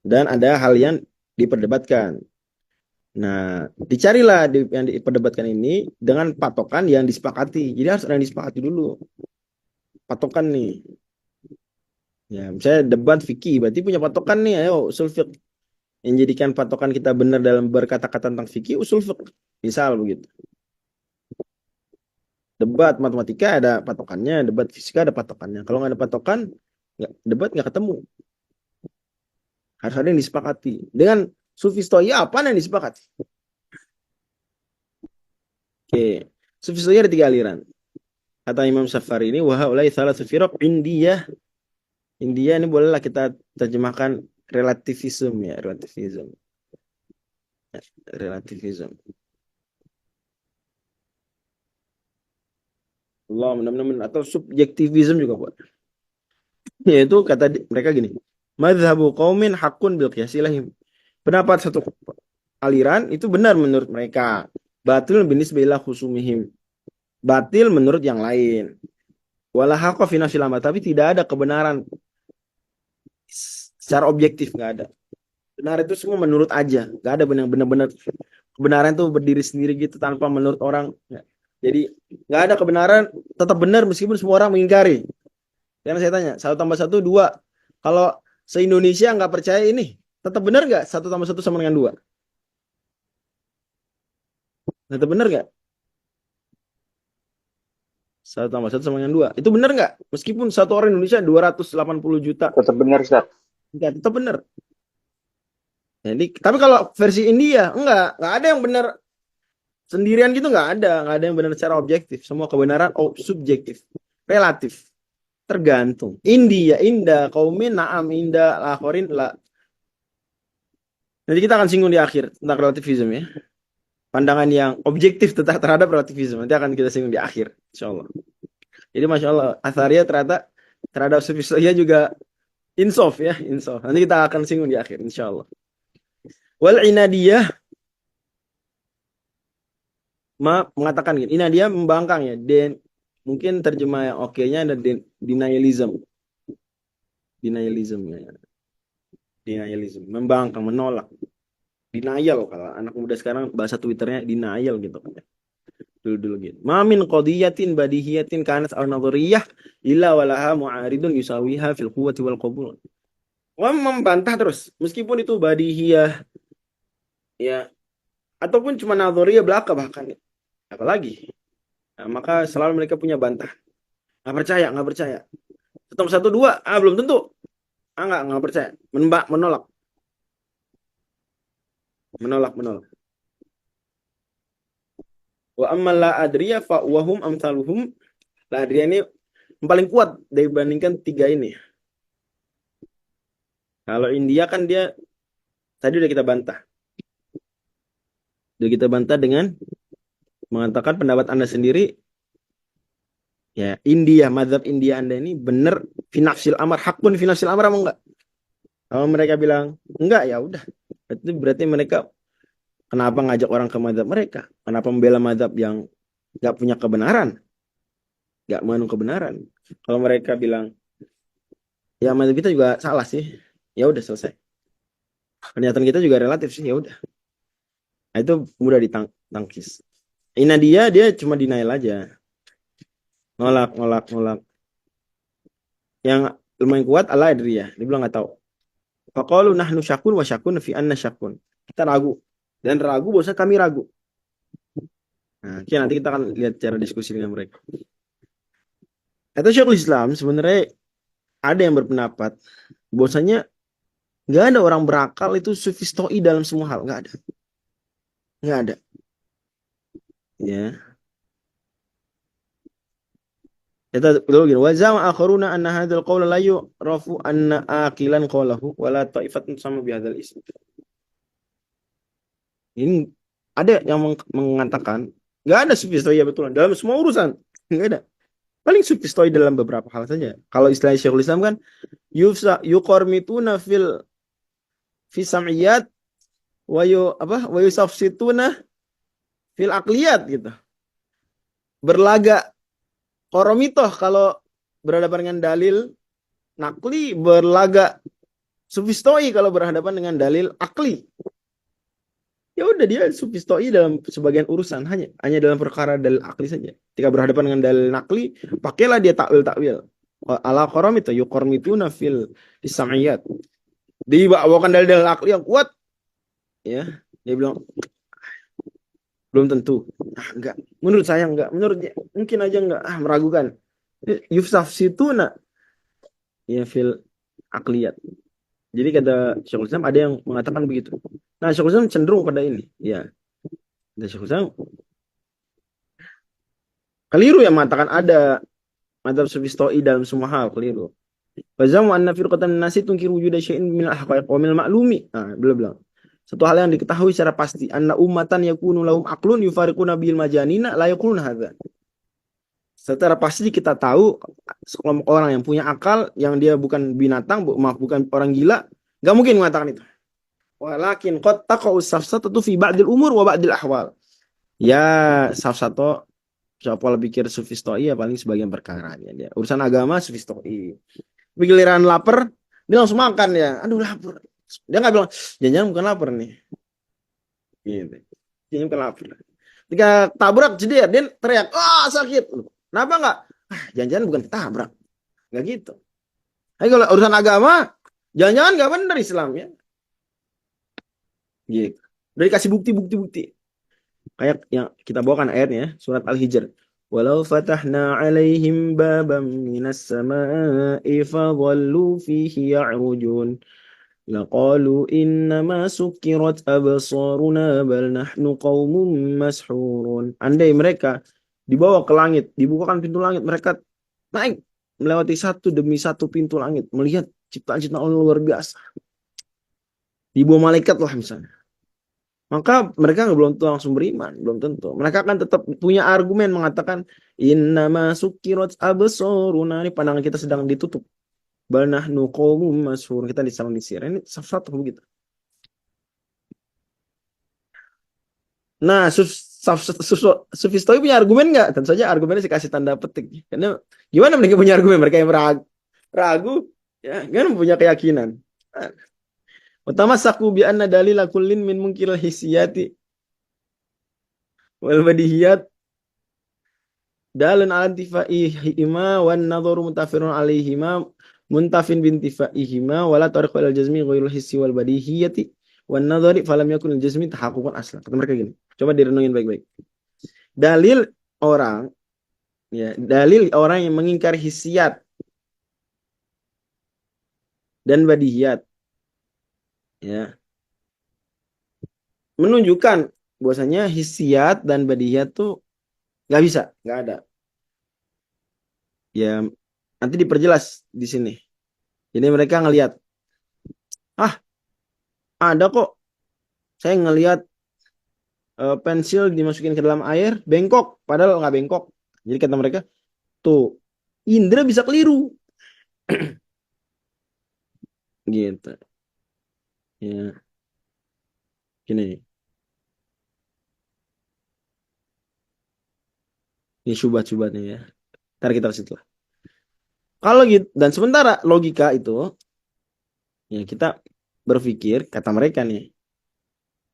dan ada hal yang diperdebatkan. Nah, dicarilah yang diperdebatkan ini dengan patokan yang disepakati. Jadi harus ada yang disepakati dulu. Patokan nih. Ya, misalnya debat fikih, berarti punya patokan nih. Ayo, usul fiqh. Yang jadikan patokan kita benar dalam berkata-kata tentang fikih, usul fiqh. Misal begitu. Debat matematika ada patokannya, debat fisika ada patokannya. Kalau nggak ada patokan, debat nggak ketemu. Harus ada yang disepakati. Dengan sufistoia apa yang disepakati? Oke. Sufistoia ada 3 aliran. Kata Imam Safari ini, wahaulai thalatsu firaq India. India ini bolehlah kita terjemahkan relativism ya, relativism. Relativism. Allah benar-benar atau subjektivism juga buat. Yaitu kata mereka gini, madhabu qaumin hakun bil qiyasilahim. Pendapat satu aliran itu benar menurut mereka. Batil binisbah ila khusumihim. Batil menurut yang lain. Wala haqqa fi nafsil amr, tapi tidak ada kebenaran secara objektif, nggak ada. Benar itu semua menurut aja, nggak ada benar-benar kebenaran itu berdiri sendiri gitu tanpa menurut orang. Jadi nggak ada kebenaran tetap benar meskipun semua orang mengingkari. Karena saya tanya 1+1 2, kalau se-Indonesia nggak percaya ini tetap benar nggak 1+1 sama dengan 2? Tetap benar nggak 1+1 sama dengan 2? Itu benar nggak meskipun satu orang Indonesia 280 juta? Tetap benar, Ustaz. Nggak, tetap benar. Jadi tapi kalau versi India nggak ada yang benar sendirian gitu, nggak ada yang benar secara objektif. Semua kebenaran subjektif, relatif, tergantung. Indah kaumin na'am indah lakhorin la. Nanti kita akan singgung di akhir tentang relativisme ya, pandangan yang objektif terhadap relativisme nanti akan kita singgung di akhir insyaallah. Jadi masya Allah Atharia terhadap sufistoia juga insaf ya, insaf. Nanti kita akan singgung di akhir insyaallah. Wal inadiyah mengatakan gini, inadiyah membangkang ya, dan mungkin terjemah yang oke-nya ada denialism ya. Denialism, membangkang, menolak. Denial, kalau anak muda sekarang bahasa Twitternya denial gitu kan. Dulu gitu. Ma min qadiyatin badihiyatin kanat aw nadhariyah illa walaha mu'aridun yusawiha fil quwwati wal qabul. Membantah terus, meskipun itu badihiyah ya ataupun cuma nadhariyah belaka bahkan. Apalagi. Nah, maka selalu mereka punya bantah. Nggak percaya. 1+1 2, belum tentu. Nggak percaya. Menolak. Wa amma la adriya fa wahum amsaluhum. La adriya ini paling kuat dibandingkan 3 ini. Kalau India kan dia tadi udah kita bantah. Dengan mengatakan pendapat Anda sendiri. Ya, mazhab India Anda ini benar finafsil amar, hakun finafsil amar apa enggak? Kalau mereka bilang enggak, ya udah. Itu berarti mereka kenapa ngajak orang ke mazhab mereka? Kenapa membela mazhab yang enggak punya kebenaran? Enggak mengandung kebenaran. Kalau mereka bilang ya mazhab kita juga salah sih. Ya udah selesai. Pernyataan kita juga relatif sih, ya udah. Nah, itu mudah ditangkis. Dia cuma denial aja. Nolak. Yang lumayan kuat al-adriyah. Dia bilang nggak tahu. Faqalu nahnu syakun wa syakun fi anna syakun. Kita ragu. Dan ragu bahwasanya kami ragu. Nah, nanti kita akan lihat cara diskusi dengan mereka. Atau Syekhul Islam sebenarnya ada yang berpendapat bahwasanya nggak ada orang berakal itu sufistoi dalam semua hal. Nggak ada. Ya. Kita betul gini. Wa zama akharuna anna hadzal qawla la yu'rafu anna aqilan qawlahu wa la ta'ifatun sama bi hadzal ism. Ini ada yang mengatakan Nggak ada sufistoi betulan dalam semua urusan. Nggak ada. Paling sufistoi dalam beberapa hal saja. Kalau istilah Syekhul Islam kan yuqormituna fi sam'iyat wa yusafsituna fil akliyat gitu. Berlaga koromitoh kalau berhadapan dengan dalil nakli, berlaga sufistoi kalau berhadapan dengan dalil akli. Ya udah, dia sufistoi dalam sebagian urusan, hanya dalam perkara dalil akli saja. Ketika berhadapan dengan dalil nakli, pakailah dia takwil ala qaramita yuqarmituna fil sam'iyat. Dibawakan dalil akli yang kuat, ya dia bilang belum tentu. Enggak, menurut saya enggak, menurut dia mungkin aja enggak, meragukan. Yufsafsituna ya fil akliyat. Jadi kata Syekhul Islam ada yang mengatakan begitu. Nah, Syekhul Islam cenderung pada ini, ya. Dan Syekhul Islam keliru yang mengatakan ada madzhab sufistoi dalam semua hal, keliru. Fazamu anna firqatan nasi tunkiru wujuda syai'in min al-haqaiq wa min al-ma'lumi. Belum. Satu hal yang diketahui secara pasti, anna ummatan yakunu lahum aqlun yufariquna bil majanina la yaqulun hadza. Secara pasti kita tahu sekelompok orang yang punya akal, yang dia bukan binatang, bukan orang gila, nggak mungkin mengatakan itu. Walakin qad taqa'u safsatatu fi ba'dil umur wa ba'dil ahwal. Ya, safsato siapa pikir sufistoi ya paling sebagian perkara dia. Urusan agama sufistoi. Giliran lapar, dia langsung makan ya. Aduh lapar. Dia nggak bilang, jangan bukan lapar nih. Gitu. Jangan bukan lapar. Ketika tabrak jeder, dia teriak, sakit. Kenapa nggak? Jangan bukan tabrak. Nggak gitu. Tapi kalau urusan agama, jangan nggak benar Islamnya. Gitu. Udah dikasih bukti. Kayak yang kita bawakan ayatnya, surat Al-Hijr. Walau fatahna alaihim babam minas sama'i fadhallu fihi ya'rujun. Laqalu innama sukkirat absaruna bal nahnu qaumun mashhurun. Andai mereka dibawa ke langit, dibukakan pintu langit, mereka naik melewati satu demi satu pintu langit, melihat ciptaan-ciptaan Allah luar biasa. Dibawa malaikat lah misalnya. Maka mereka belum tentu langsung beriman, belum tentu. Mereka akan tetap punya argumen mengatakan innama sukkirat absaruna, ini pandangan kita sedang ditutup. Bal nahnu qaumun mashhurun, kita diserang disir. Ini satu begitu. Nah, sufistoi punya argumen nggak? Tentu saja argumennya saya kasih tanda petik. Karena gimana mereka punya argumen? Mereka yang ragu, ya, gimana punya keyakinan? Utama saku bi anna dalila kullin min munkiril hisiyati wal badihiyat dalun ala intifaihima wan nadharu mutafirun alaihima muntafin bintifaihima wala tariqu al jazmi ghairul hissi wal badihiyati wan nadhari falam yakun al jazmi tahaqquqan aslan. Kata mereka gini. Coba direnungin baik-baik. Dalil orang yang mengingkari hisiyat dan badihiyat, ya, menunjukkan bahwasanya hisiyat dan badihiyat tuh nggak bisa, nggak ada. Ya, nanti diperjelas di sini. Jadi mereka ngelihat, ada kok. Saya ngelihat pensil dimasukin ke dalam air, bengkok, padahal nggak bengkok. Jadi kata mereka, tuh indra bisa keliru, gitu. Ya, gini. Ini syubhat-syubhatnya ya. Ntar kita ke situ. Kalau gitu, dan sementara logika itu, ya kita berpikir, kata mereka nih,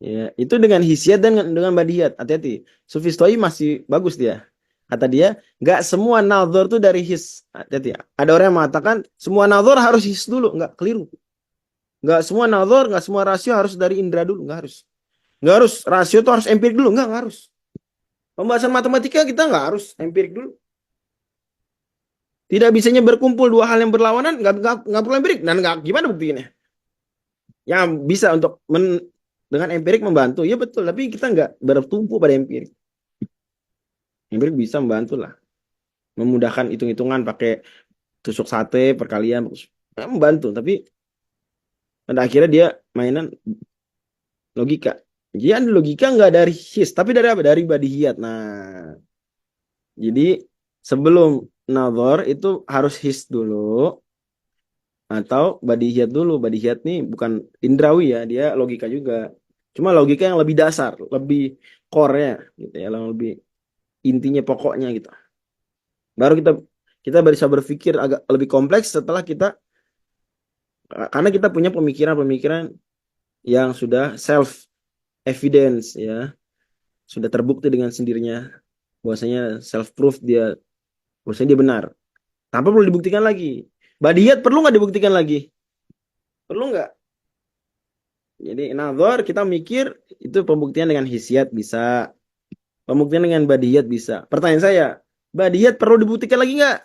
ya itu dengan hisiat dan dengan badiyat. Hati-hati. Sufistoi masih bagus dia. Kata dia, nggak semua nazar tuh dari his. Hati-hati. Ada orang yang mengatakan semua nazar harus his dulu, nggak, keliru. Nggak semua nazar, nggak semua rasio harus dari indra dulu, nggak harus. Nggak harus rasio tuh harus empirik dulu, nggak harus. Pembahasan matematika kita nggak harus empirik dulu. Tidak bisanya berkumpul dua hal yang berlawanan, nggak perlu empirik. Dan nggak, gimana buktinya? Yang bisa untuk dengan empirik membantu, ya betul. Tapi kita nggak bertumpu pada empirik. Empirik bisa membantu lah, memudahkan hitung-hitungan pakai tusuk sate perkalian, membantu. Tapi pada akhirnya dia mainan logika. Jadi ada logika nggak dari his, tapi dari apa? Dari badihiyat. Nah, jadi sebelum nazar itu harus his dulu atau badihiyat dulu. Badihiyat nih bukan indrawi ya, dia logika juga. Cuma logika yang lebih dasar, lebih core-nya gitu ya, yang lebih intinya pokoknya gitu. Baru kita bisa berpikir agak lebih kompleks setelah karena kita punya pemikiran-pemikiran yang sudah self evidence ya, sudah terbukti dengan sendirinya bahwasanya self proof bahwasanya dia benar. Tanpa perlu dibuktikan lagi. Badiyat perlu nggak dibuktikan lagi? Perlu nggak? Jadi nazar kita mikir itu pembuktian dengan hisiat bisa, pembuktian dengan badiyat bisa. Pertanyaan saya, badiyat perlu dibuktikan lagi nggak?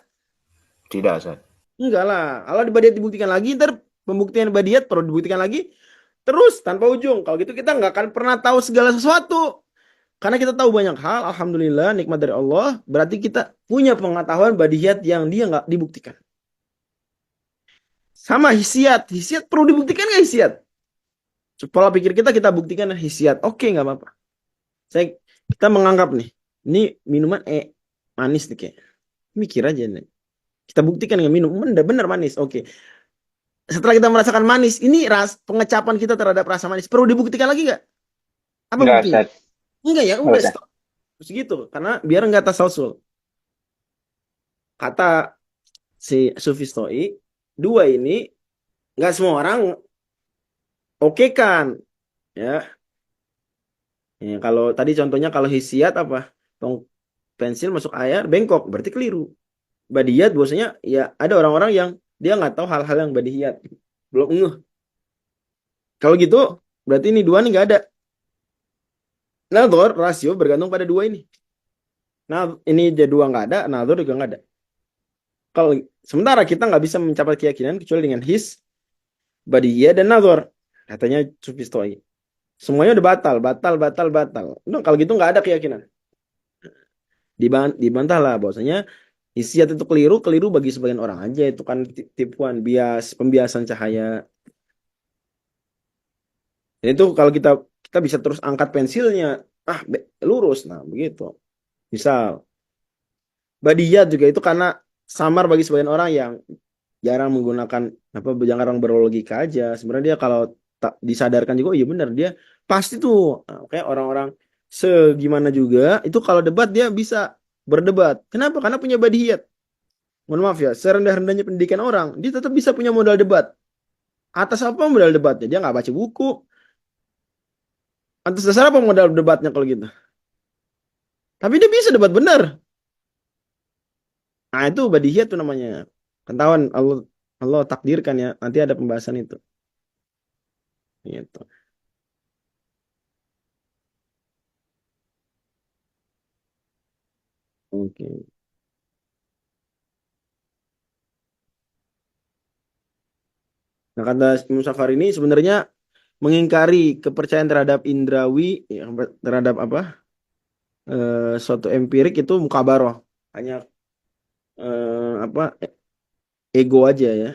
Tidak, Ustaz. Enggak lah. Kalau badiyat dibuktikan lagi, ntar pembuktian badiyat perlu dibuktikan lagi terus tanpa ujung. Kalau gitu kita nggak akan pernah tahu segala sesuatu. Karena kita tahu banyak hal, alhamdulillah, nikmat dari Allah. Berarti kita punya pengetahuan badiyat yang dia nggak dibuktikan. Sama hisiat, hisiat perlu dibuktikan nggak hisiat? Pola pikir kita buktikan hisiat. Oke, nggak apa-apa. Kita menganggap nih, ini minuman manis nih kayak. Mikir aja nih. Kita buktikan dengan minum, benar manis. Oke. Setelah kita merasakan manis, ini pengecapan kita terhadap rasa manis perlu dibuktikan lagi nggak? Apa Enggak, buktinya? Ustaz. Enggak ya, Enggak udah usah. stop. Terus gitu, karena biar nggak tasalsul. Kata si Sufi Stoi, dua ini nggak semua orang oke kan, ya. Ya, kalau tadi contohnya kalau hisiat apa? Pensil masuk air bengkok, berarti keliru. Badiyat biasanya ya ada orang-orang yang dia nggak tahu hal-hal yang badiyat, belum ngeh. Kalau gitu berarti ini dua nih nggak ada. Nador rasio bergantung pada dua ini. Nah ini jadi dua nggak ada, nador juga nggak ada. Kalau sementara kita nggak bisa mencapai keyakinan kecuali dengan his, badiyah dan nador. Katanya Sufistoi. Semuanya udah batal. Nah, kalau gitu nggak ada keyakinan. Dibantah lah bahwasanya hisiat itu keliru bagi sebagian orang aja, itu kan tipuan pembiasan cahaya. Dan itu kalau kita bisa terus angkat pensilnya, lurus, nah begitu. Misal badiyat juga itu karena samar bagi sebagian orang yang jarang menggunakan jarang berlogika aja. Sebenarnya dia kalau tak disadarkan juga, oh iya benar dia pasti tuh kayak orang-orang segimana juga itu kalau debat dia bisa berdebat. Kenapa? Karena punya badiyat. Mohon maaf ya, serendah-rendahnya pendidikan orang, dia tetap bisa punya modal debat. Atas apa modal debatnya? Dia nggak baca buku. Atas dasar apa modal debatnya kalau gitu? Tapi dia bisa debat benar. Nah itu badiyat tuh namanya. Ketahuan Allah takdirkan ya. Nanti ada pembahasan itu. Gitu. Oke. Nah kata Imam Safar ini sebenarnya mengingkari kepercayaan terhadap indrawi, ya, terhadap suatu empirik itu mukabaroh. Hanya ego aja ya,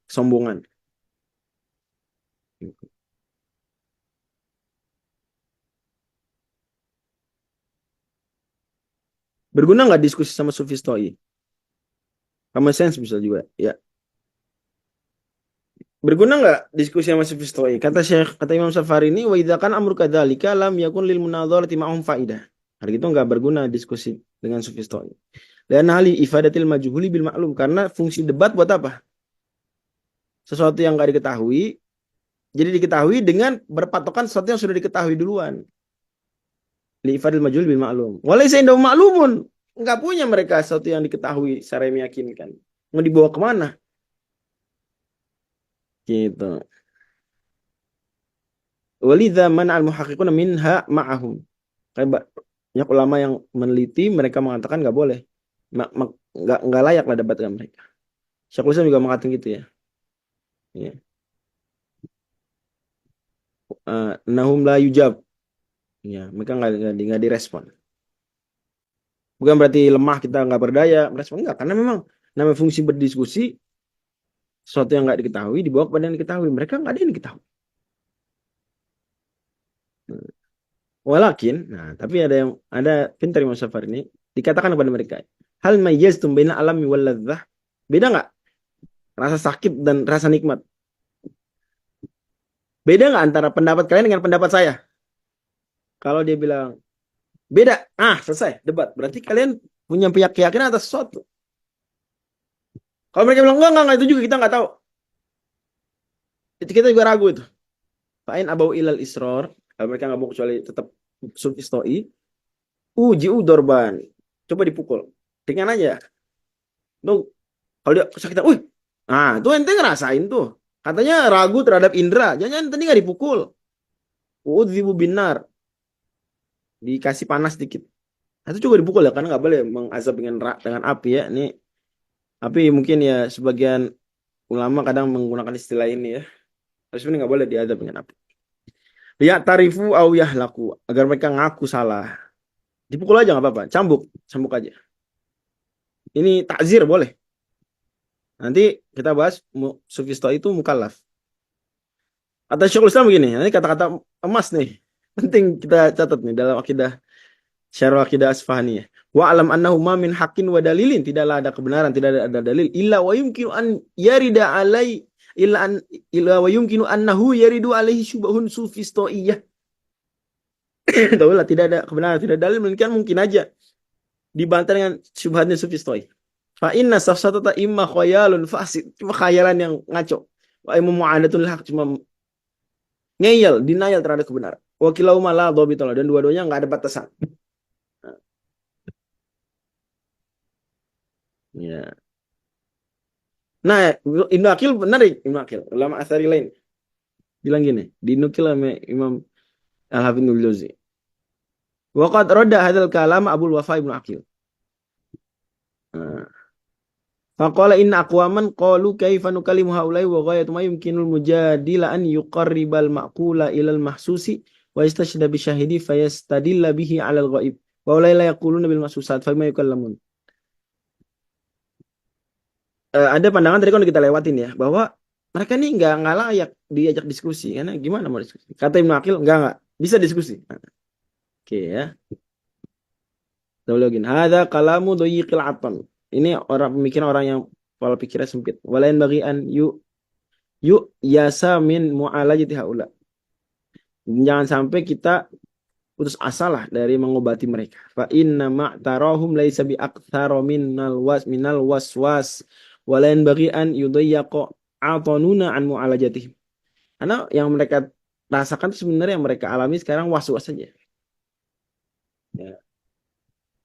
kesombongan. Berguna nggak diskusi sama Sufi Stoi? Common sense bisa juga, ya. Berguna nggak diskusi sama Sufi Stoi? Kata Imam Safari ini, wa idza kan amru kadzalika lam yakun lil munadharati ma'hum faidah. Hari itu nggak berguna diskusi dengan Sufi Stoi. Dan hali ifadatil majhuli bil maklum, karena fungsi debat buat apa? Sesuatu yang nggak diketahui, jadi diketahui dengan berpatokan sesuatu yang sudah diketahui duluan. Li ifadil majhul bil maklum. Walaysa indahum maklumun. Nggak punya mereka sesuatu yang diketahui secara meyakinkan. Mau dibawa kemana? Gitu. Walidha man'al muhaqqiquna minha ma'ahum. Kayak banyak ulama yang meneliti, mereka mengatakan nggak boleh. Nggak layak lah debat dengan mereka. Syekhul Islam juga mengatakan gitu ya. Ya. Nahum la yujab. Ya, mereka nggak direspon. Bukan berarti lemah, kita nggak berdaya merespon, enggak, karena memang namanya fungsi berdiskusi, sesuatu yang nggak diketahui dibawa kepada yang diketahui, mereka nggak ada yang diketahui. Walakin, nah tapi ada pintar Imam Syafari ini dikatakan kepada mereka, hal mayyaztum baina alami wal ladzah? Beda nggak rasa sakit dan rasa nikmat? Beda nggak antara pendapat kalian dengan pendapat saya? Kalau dia bilang beda, selesai debat. Berarti kalian punya keyakinan atas sesuatu. Kalau mereka bilang enggak, itu juga kita nggak tahu. Itu kita juga ragu itu. Fa'in abau ilal isror. Kalau mereka nggak mau kecuali tetap sufistoi. Uji udorban. Coba dipukul. Ringan aja. Tuh, kalau dia kesakitan, tuh ente ngerasain tuh. Katanya ragu terhadap indera. Jangan tadi nggak dipukul. Udzibu binar. Dikasih panas dikit. Itu juga dipukul ya, karena nggak boleh mengazab dengan api ya. Ini api mungkin ya sebagian ulama kadang menggunakan istilah ini ya. Tapi sebenarnya nggak boleh diazab dengan api. Ya tarifu au yahlaku, agar mereka ngaku salah. Dipukul aja nggak apa-apa, cambuk aja. Ini takzir boleh. Nanti kita bahas sufisto itu mukallaf. Kata Syekhul Islam begini, ini kata-kata emas nih. Penting kita catat nih dalam akidah Syarah Aqidah Asfahani ya. Wa alam annahu ma min haqqin wa dalilin, tidaklah ada kebenaran, tidak ada dalil illa wa yumkinu an yarida alai illa wa yumkinu annahu yaridu alaihi syubhun sufistoiyah. Tahulah tidak ada kebenaran, tidak ada dalil, melainkan mungkin aja dibantah dengan syubhatnya sufistoi. Fa inna safsatata imma khayalun fasid, cuma khayalan yang ngaco. Wa imma mu'adatul haq, cuma ngeyel, denial terhadap kebenaran. Wa kilahuma la dhabita, dan dua-duanya enggak ada batasan. Ya. Nah, Ibnu Aqil menarik, Ibnu Aqil, ulama asari lain bilang gini, dinukil sama Imam Al-Hafidz Ibnu Jauzi. Wa qad radda hadzal kalam Abul Wafa Ibnu Aqil. Faqala inna aqwaman qalu kaifa nukallimu haula'i wa ghayatu ma yumkinul mujadila an yuqarribal ma'qula ilal mahsusi wa yastashhida bi syahidi fayastadilla bihi 'alal ghaib wa la yaquluna bil mahsusat fa ma yukallamun. Ada pandangan tadi kan kita lewatin ya, bahwa mereka ini nggak layak diajak diskusi, karena gimana mau diskusi? Kata Ibnu Aqil nggak bisa diskusi. Oke ya. Kita login. Hadza kalamu dhayiqil aqal. Ini pemikiran orang yang pola pikirnya sempit. Walain bagian yuk yasa min mu'alajati haula. Jangan sampai kita putus asa lah dari mengobati mereka. Fa inna ma'tarahum laisa bi aktsara minal waswas. Walain bagian yudayyaqu atanuna an mu'alajatihim. Karena yang mereka rasakan itu sebenarnya yang mereka alami sekarang was-was saja. Ya.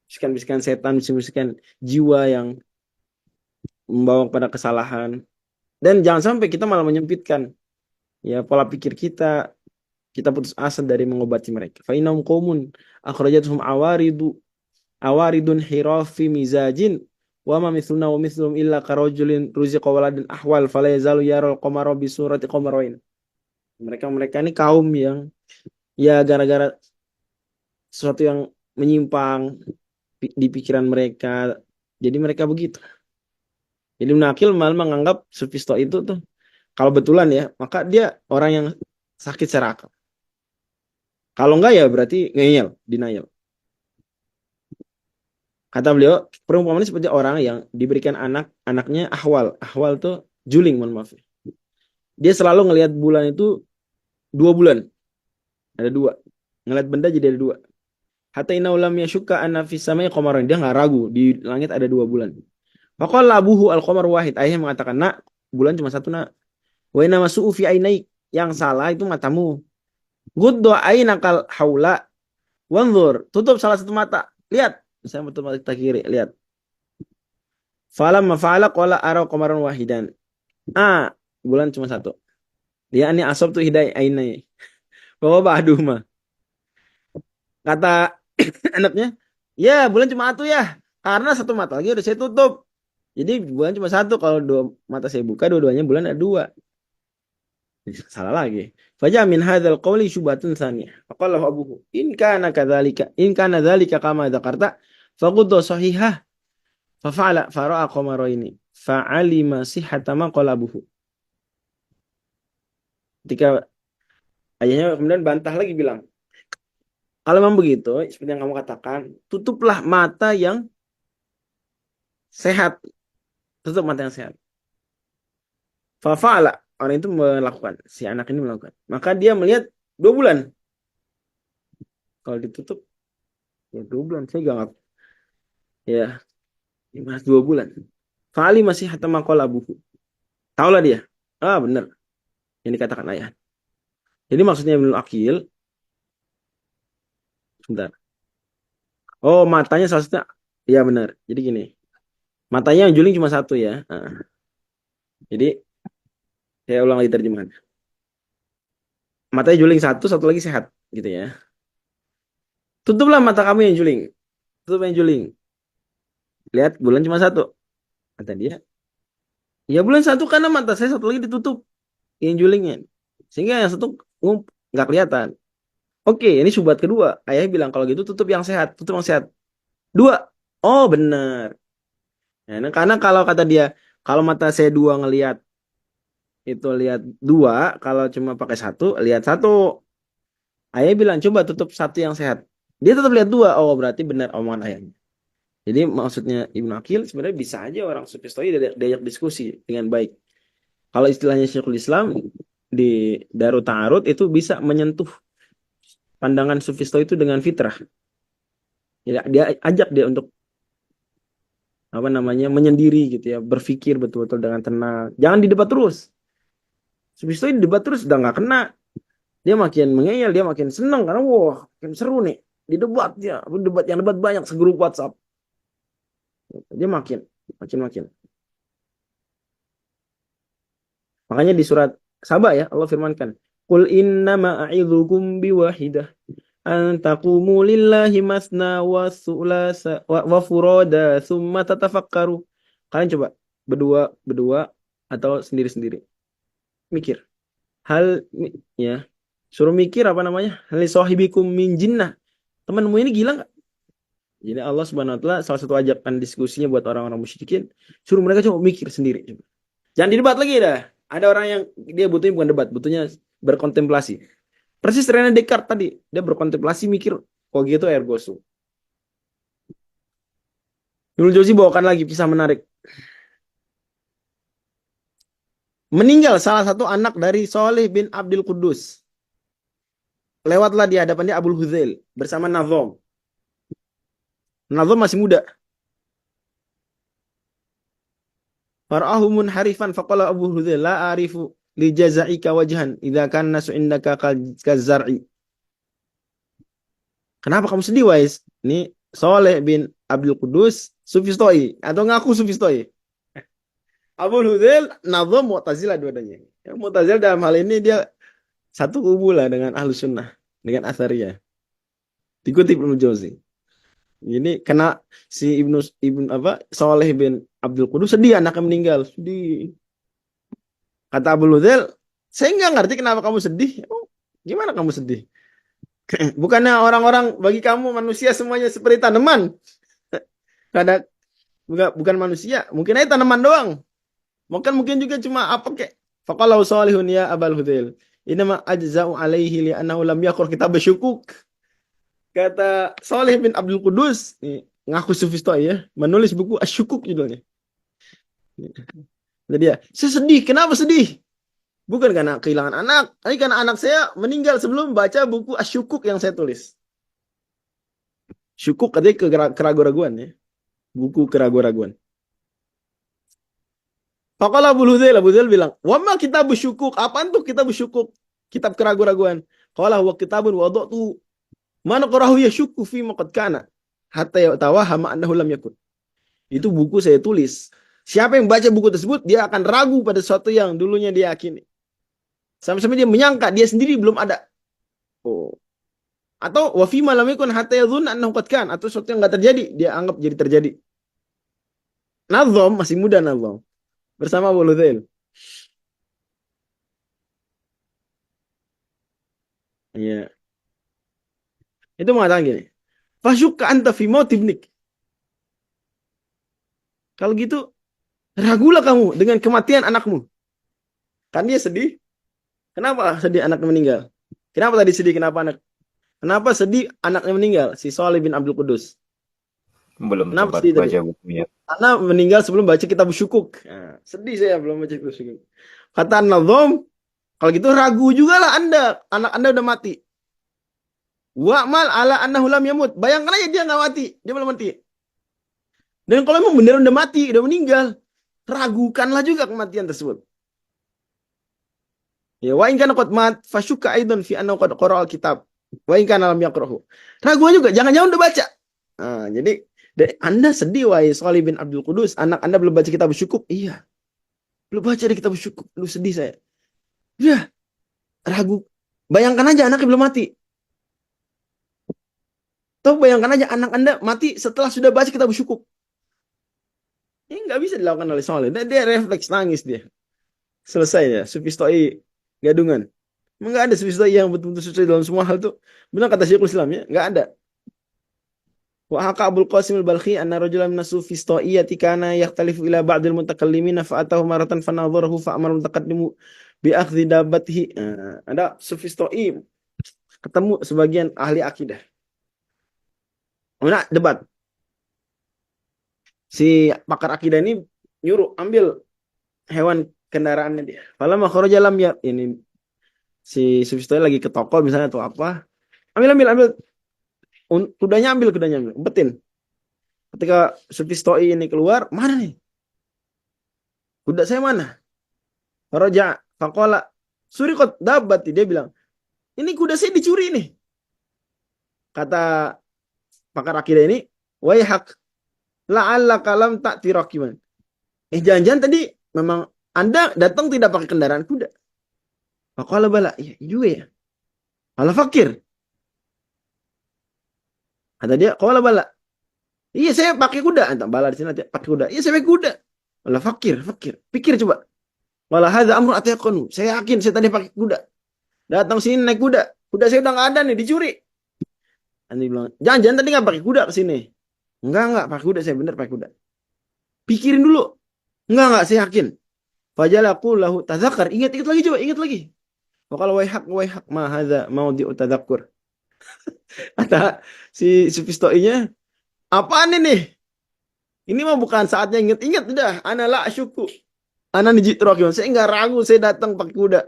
Bisikan-bisikan setan, bisikan jiwa yang membawa kepada kesalahan. Dan jangan sampai kita malah menyempitkan ya pola pikir kita putus asa dari mengobati mereka. Fa innahum qaumun akhrajatuhum awaridun hirafi mizajin wa ma mithluna wa mithlum illa karajulin ruziqa waladin ahwal fala yazalu yaral qamara bi surati qamarain. Mereka ini kaum yang ya gara-gara sesuatu yang menyimpang di pikiran mereka, jadi mereka begitu. Jadi Nakil malah menganggap sufisto itu tuh kalau betulan ya, maka dia orang yang sakit secara akal. Kalau enggak ya berarti ngeyel, denial. Kata beliau, perumpamaan seperti orang yang diberikan anaknya ahwal. Ahwal tuh juling, mohon maaf. Dia selalu ngelihat bulan itu 2 bulan. Ada 2. Ngelihat benda jadi ada 2. Hatta inna lam yashukka anna fis samai qamaran. Dia enggak ragu di langit ada 2 bulan. Faqala abuhu al-qamar wahid. Ayahnya mengatakan, "Nak, bulan cuma 1, Nak. Wa inna masu'u fi ainaik." Yang salah itu matamu. Ghuddu ainakal haula. Wanzur, tutup salah satu mata. Lihat, saya tutup mata kiri, lihat. Falamma fa'ala qala ara qamaran wahidan. Bulan cuma 1. Dia ini asab tu hidai ainai. Bahwa ba'duma. Kata anaknya, "Ya, bulan cuma 1 ya. Karena 1 mata lagi udah saya tutup. Jadi bulan cuma 1, kalau 2 mata saya buka, dua-duanya bulan ada 2." Salah lagi. Faja min hadzal qawli syubhatun tsaniyah. Faqala abuhu, in kana dzalika kama dzakarta faqudda sahihah. Fa fa'ala fara'a qamaraini. Fa'alima sihhata ma qala abuhu. Ketika ayahnya kemudian bantah lagi bilang, Kalau memang begitu, seperti yang kamu katakan, tutuplah mata yang sehat. Tutup mata yang sehat. Fafa'ala. Orang itu melakukan. Si anak ini melakukan. Maka dia melihat 2 bulan. Kalau ditutup, ya 2 bulan. Saya gak, ya, 2 bulan. Fa'ali masih hatta maqala abuhu. Taulah dia. Ah, benar. Yang dikatakan ayah. Jadi maksudnya Ibnu Akil, sebentar. Oh, matanya salah satunya. Ya benar. Jadi gini. Matanya yang juling cuma satu ya. Jadi saya ulang lagi terjemahan. Matanya juling satu, satu lagi sehat. Gitu ya. Tutuplah mata kamu yang juling. Tutup yang juling. Lihat bulan cuma satu. Kata dia. Ya bulan satu karena mata saya satu lagi ditutup. Yang julingnya. Sehingga yang satu nggak kelihatan. Oke, ini syubhat kedua. Ayah bilang kalau gitu tutup yang sehat. Tutup yang sehat. 2. Oh benar. Nah, karena kalau kata dia, kalau mata saya 2 ngelihat itu lihat 2, kalau cuma pakai 1 lihat 1. Ayah bilang coba tutup 1 yang sehat. Dia tetap lihat 2. Oh berarti benar omongan ayahnya. Jadi maksudnya Ibnu Akil sebenarnya bisa aja orang Sufistoi diajak diskusi dengan baik. Kalau istilahnya Syekhul Islam di Darut Ta'arud itu bisa menyentuh pandangan Sufistoi itu dengan fitrah. Ya, dia ajak dia untuk apa namanya menyendiri gitu ya, berpikir betul-betul dengan tenang. Jangan didebat terus. Sufistoi didebat terus udah nggak kena. Dia makin mengeyel, dia makin senang karena wah, makin seru nih. Di debat dia, yang debat banyak segrup WhatsApp. Dia makin. Makanya di surat Saba ya Allah firmankan, "Qul innama a'idzukum biwahidah an taqumu lillahi masna wa sulasa wa furada tsumma tatafakkaru." Kalian coba berdua atau sendiri-sendiri. Mikir. Ya, suruh mikir apa namanya? Hal sahibikum min jinnah. Temanmu ini gila nggak? Jadi Allah Subhanahu wa taala salah satu ajakan diskusinya buat orang-orang musyrikin, suruh mereka coba mikir sendiri. Coba. Jangan didebat lagi dah. Ada orang yang dia butuhnya bukan debat, butuhnya berkontemplasi. Persis René Descartes tadi, dia berkontemplasi mikir, kok gitu ergo sum. Ibnu Jauzi bawakan lagi kisah menarik. Meninggal salah satu anak dari Soleh bin Abdul Qudus. Lewatlah di hadapannya Abul Huzail bersama Nazom. Nazom masih muda. Fara'ahu munharifan faqala Abu Huzail la arifu li jazaika wajhan idza kana nasu indaka kazar'i. Kenapa kamu sedih, Wais? Ini Soleh bin Abdul Qudus Sufistoi atau ngaku Sufistoi. Abu Huzail Nazom Mu'tazilah dua-duanya. Yang Mu'tazilah dalam hal ini dia satu kubu lah dengan Ahlus Sunnah, dengan Athariyah. Dikutip Ibnu Jauzi. Ini kena si Ibnu Soleh bin Abdul Qudus sedih anaknya meninggal, sedih. Kata Abu Huzail, saya nggak ngerti kenapa kamu sedih. Oh, gimana kamu sedih? Bukannya orang-orang bagi kamu manusia semuanya seperti tanaman? Kada bukan manusia, mungkin aja tanaman doang. Mungkin juga cuma apa kek. Faqalau salihun ya Abul Huzail. Inama ajza'u alaihi li'annahu lam yaqra kitab syukuk. Kata Saleh bin Abdul Qudus, ngaku Sufistoi ya, menulis buku Asyukuk judulnya. Jadi ya, saya sedih. Kenapa sedih? Bukan karena kehilangan anak, tapi karena anak saya meninggal sebelum baca buku Asyukuk yang saya tulis. Syukuk katanya keraguan-raguan ya. Buku keraguan-raguan. Faqala Abu Huzail bilang, "Wa ma kitab syukuk?" Apaan tuh kitab syukuk? Kitab keraguan-raguan. Qala huwa kitabun wada'tu man qarahu yashukku fi ma qad kana hatta yatawahama annahu lam yakun. Itu buku saya tulis. Siapa yang baca buku tersebut, dia akan ragu pada sesuatu yang dulunya dia yakini. Sampai-sampai dia menyangka dia sendiri belum ada. Oh. Atau wa fi ma lam yakun hatta yadhunna annahu qad kana, atau sesuatu yang enggak terjadi, dia anggap jadi terjadi. Nazom masih muda Nazom. Bersama Abu Huzail. Iya. Itu mengatakan gini. Fasyukka anta fi mautibnik. Kalau gitu, ragulah kamu dengan kematian anakmu. Kan dia sedih. Kenapa sedih anak meninggal? Kenapa tadi sedih? Kenapa anak? Kenapa sedih anaknya meninggal? Si Shalih bin Abdul Qudus. Belum Kenapa sempat sedih tadi? baca bukunya. Karena meninggal sebelum baca kitab Syukuk. Nah, sedih saya belum baca kitab Syukuk. Kata An-Nadham, kalau gitu ragu juga lah Anda. Anak Anda udah mati. Wa'mal ala annahu lam yamut. Bayangkan aja dia nggak mati. Dia belum mati. Dan kalau emang beneran udah mati, udah meninggal, ragukanlah juga kematian tersebut. Ya, wa in kana qad mat fasyukka aidan fi annahu qad qara al-kitab. Wa in kana lam yaqrahu. Ragu juga, jangan-jangan udah baca. Nah, jadi Anda sedih wahai Shalih bin Abdul Qudus, anak Anda belum baca kitab Syukuk? Iya. Belum baca di kitab Syukuk. Lu sedih saya. Ya, ragu. Bayangkan aja anaknya belum mati. Atau bayangkan aja anak Anda mati setelah sudah baca kitab Syukuk. Ini nggak bisa dilakukan oleh Shalih. Dia refleks nangis dia. Selesai ya. Sufistoi gadungan. Emang nggak ada sufistoi yang betul-betul sesuai dalam semua hal tuh. Benar kata Syekhul Islam ya. Nggak ada. Wa haqa Abul Qasim al-Balkhi anna rajulan min as-sufistoiyati kana yakhtalifu ila ba'dil mutakallimina fa'atahu maratan fanadharahu fa'amara mutaqaddimu bi akhdhi dabatihi. Ada sufistoi ketemu sebagian ahli akidah. Kemudian debat. Si pakar akidah ini nyuruh ambil hewan kendaraannya dia. Falamma kharaja lam ya ini si sufistoi lagi ke toko misalnya atau apa. Ambil. Kudanya ambil. Umpetin. Ketika sufistoi ini keluar, mana nih? Kuda saya mana? Raja faqala suriqat dabati. Dia bilang, ini kuda saya dicuri nih. Kata pakar akidah ini, waihak la'allaka lam ta'ti rakiban. Jangan-jangan tadi memang Anda datang tidak pakai kendaraan kuda. Faqala bala, iya juga ya. Qala fakir. Kata dia, qala bala. Iya saya pakai kuda. Entah bala di sini pakai kuda. Iya saya pakai kuda. Qala fakir. Pikir coba. Wala hadza amrun atayaqanu. Saya yakin saya tadi pakai kuda. Datang sini naik kuda. Kuda saya udah nggak ada nih, dicuri. Nanti bilang, jangan tadi nggak pakai kuda ke sini. Enggak pakai kuda, saya bener pakai kuda. Pikirin dulu. Enggak saya yakin. Fajalaku lahu tadzakkar. Ingat lagi coba, ingat lagi. Kalau waihak ma hadza maudhi'u tadzakkur. Kata si sufistoinya, apaan ini? Ini mah bukan saatnya ingat udah. Ana la asyuku. Ana nijitrakun. Saya enggak ragu, saya datang pakai kuda.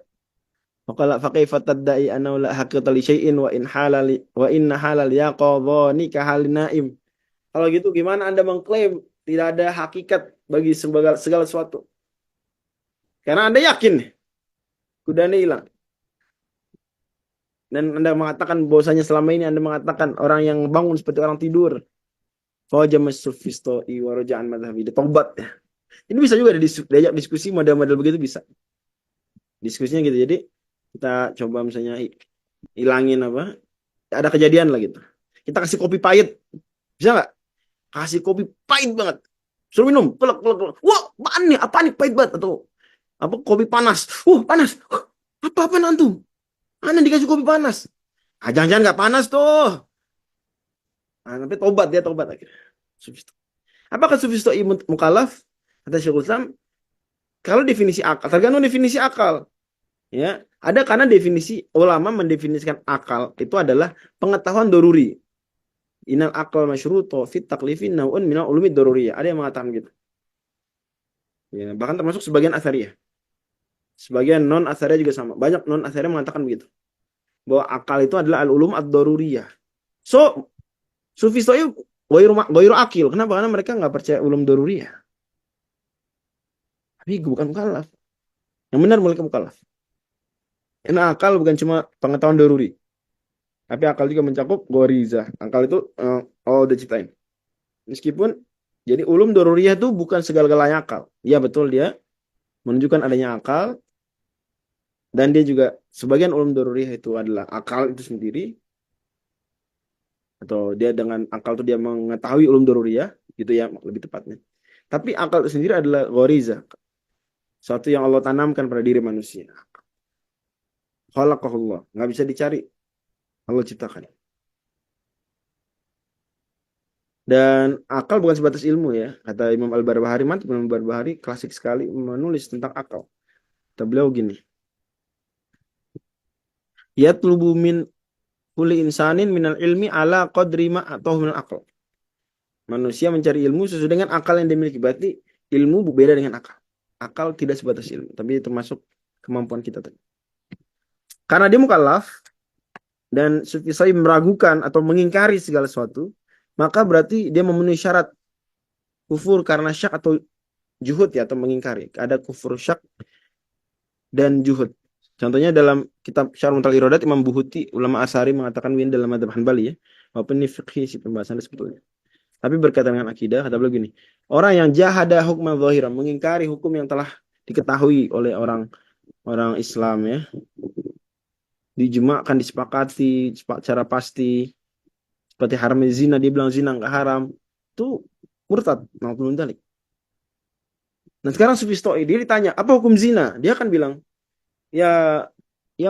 Faqala faqaifa tadda'i annahu la haqiqata li syai'in wa inna halal yaqadhani ka halin naim. Kalau gitu gimana Anda mengklaim tidak ada hakikat bagi segala sesuatu? Karena Anda yakin kudanya hilang. Dan Anda mengatakan bahwasanya selama ini Anda mengatakan orang yang bangun seperti orang tidur. Fajamas sufistoi wa raja'an madhhabi. Tobat ya. Ini bisa juga diajak diskusi model-model begitu bisa. Diskusinya gitu. Jadi kita coba misalnya hilangin apa? Ada kejadian lah gitu. Kita kasih kopi pahit. Bisa nggak? Kasih kopi pahit banget. Suruh minum. Kelak. Wah, apaan nih? Pahit banget. Atau apa kopi panas. Panas. Apa-apaan antum? Anda dikasih kopi panas. Jangan-jangan nggak panas tuh. Tapi tobat akhirnya. Apakah sufistoi mukallaf? Kata Syekhul Islam, kalau definisi akal, tergantung definisi akal. Ya, ada karena definisi ulama mendefinisikan akal itu adalah pengetahuan doruri. Inal akal masyruto fit taklifin naun minal ulumid doruriyah. Ada yang mengatakan gitu. Ya, bahkan termasuk sebagian asariyah. Sebagian non asariyah juga sama. Banyak non asariyah mengatakan begitu. Bahwa akal itu adalah al-ulum ad-doruriyah. So, sufistoi goiru akil. Kenapa? Karena mereka nggak percaya ulum doruriyah. Tapi bukan mukallaf. Yang benar mereka mukallaf. Karena akal bukan cuma pengetahuan doruri. Tapi akal juga mencakup goriza. Akal itu Allah udah ciptain. Meskipun jadi ulum doruriyah itu bukan segala-galanya akal. Ya betul dia menunjukkan adanya akal. Dan dia juga sebagian ulum doruriyah itu adalah akal itu sendiri. Atau dia dengan akal itu dia mengetahui ulum doruriyah. Gitu ya lebih tepatnya. Tapi akal itu sendiri adalah goriza. Suatu yang Allah tanamkan pada diri manusia. Khalaqahullah. Nggak bisa dicari. Allah ciptakan. Dan akal bukan sebatas ilmu ya. Kata Imam Al-Barbahari, Imam Al-Barbahari klasik sekali menulis tentang akal. Kata beliau gini. Yatlubu min kulli insanin minal ilmi ala qadri ma atau minal aql. Manusia mencari ilmu sesuai dengan akal yang dimiliki. Berarti ilmu berbeda dengan akal. Akal tidak sebatas ilmu, tapi termasuk kemampuan kita tadi. Karena dia mukallaf dan Sufi Soi meragukan atau mengingkari segala sesuatu, maka berarti dia memenuhi syarat kufur karena syak atau juhud ya, atau mengingkari. Ada kufur syak dan juhud. Contohnya dalam kitab Syarh Muntakhal Iradat, Imam Buhuti, ulama Asy'ari mengatakan ini dalam madzhab Hanbali ya, walaupun ini fikih si pembahasannya sebetulnya. Tapi berkaitan dengan akidah, kata beliau gini, orang yang jahada hukma zahiran, mengingkari hukum yang telah diketahui oleh orang Islam ya, dijema'kan, disepakati secara pasti, seperti haram zina, dia bilang zina nggak haram, itu murtad, maupun dalik. Nah sekarang Sufi Stoi, dia ditanya, apa hukum zina? Dia akan bilang, ya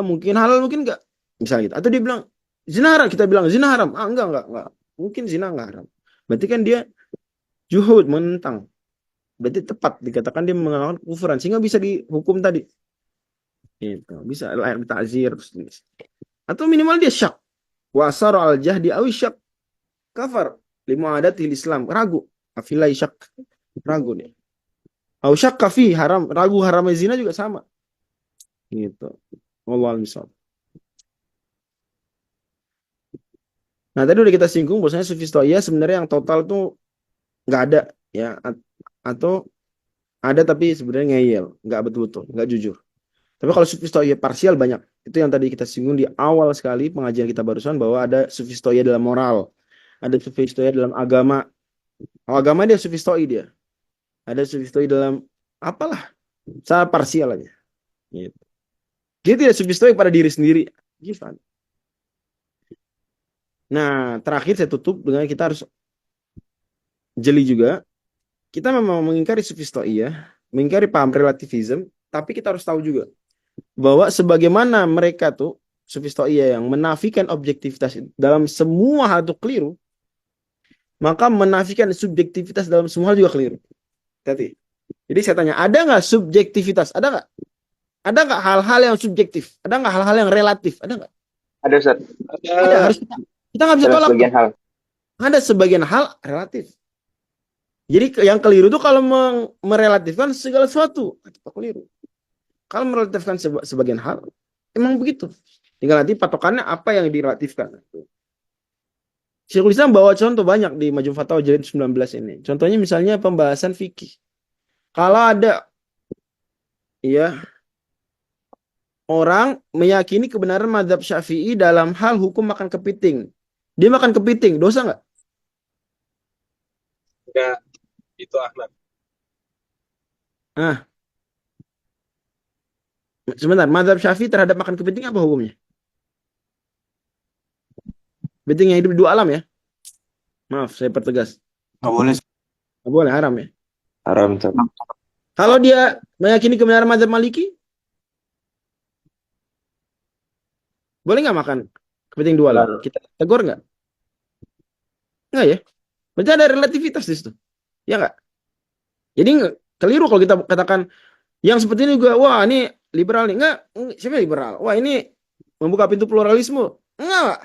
mungkin halal, mungkin enggak. Misalnya gitu. Atau dia bilang, zina haram. Kita bilang, zina haram. Ah, enggak. Mungkin zina enggak haram. Berarti kan dia juhud, menentang. Berarti tepat dikatakan dia mengalahkan kufuran. Sehingga bisa dihukum tadi. Gitu. Bisa lahir ta'zir. Atau minimal dia syak. Wasar al-jahdi awi syak. Kafar. Lima adatil Islam. Ragu. Afilai syak. Ragu dia. Au syak kafi haram. Ragu haramnya zina juga sama. Gitu. Wallahu a'lam. Nah tadi udah kita singgung bahwasanya Sufi Stoia sebenarnya yang total tuh nggak ada ya, atau ada tapi sebenarnya ngeyel, nggak betul-betul, nggak jujur. Tapi kalau Sufi Stoia parsial banyak. Itu yang tadi kita singgung di awal sekali pengajian kita barusan, bahwa ada Sufi Stoia dalam moral, ada Sufi Stoia dalam agama. Agama dia Sufi Stoia dia. Ada Sufi Stoia dalam apalah, secara parsial aja. Gitu. Dia tidak Sufi Stoia pada diri sendiri. Gitu. Nah, terakhir saya tutup dengan kita harus jeli juga. Kita memang mengingkari Sufi Stoia, mengingkari paham relativism, tapi kita harus tahu juga bahwa sebagaimana mereka tuh Sufi Stoia yang menafikan objektivitas dalam semua hal itu keliru, maka menafikan subjektivitas dalam semua hal juga keliru. Jadi saya tanya, ada nggak subjektivitas? Ada nggak? Ada nggak hal-hal yang subjektif? Ada nggak hal-hal yang relatif? Ada nggak? Ada, Ustaz. Ada, harus kita nggak bisa Dalam tolak. sebagian hal. Ada sebagian hal relatif. Jadi yang keliru itu kalau merelatifkan segala sesuatu, itu keliru. Kalau merelatifkan sebagian hal, emang begitu. Tinggal nanti patokannya apa yang direlatifkan. Syekhul Islam bawa contoh banyak di Majmu' Fatawa jilid 19 ini. Contohnya misalnya pembahasan fikih. Kalau ada ya orang meyakini kebenaran mazhab Syafi'i dalam hal hukum makan kepiting. Dia makan kepiting, dosa nggak? Enggak, itu akhlak. Sebentar, mazhab Syafi'i terhadap makan kepiting apa hukumnya? Kepiting yang hidup di dua alam ya? Maaf, saya pertegas. Nggak boleh. Nggak boleh, haram ya? Haram, Ustaz. Kalau dia meyakini kebenaran mazhab Maliki, boleh nggak makan kepiting dua alam? Kita tegur nggak? Nggak ya? Berarti ada relativitas di situ. Ya nggak? Jadi keliru kalau kita katakan yang seperti ini juga, wah ini liberal nih. Enggak, siapa liberal? Wah ini membuka pintu pluralisme. Enggak.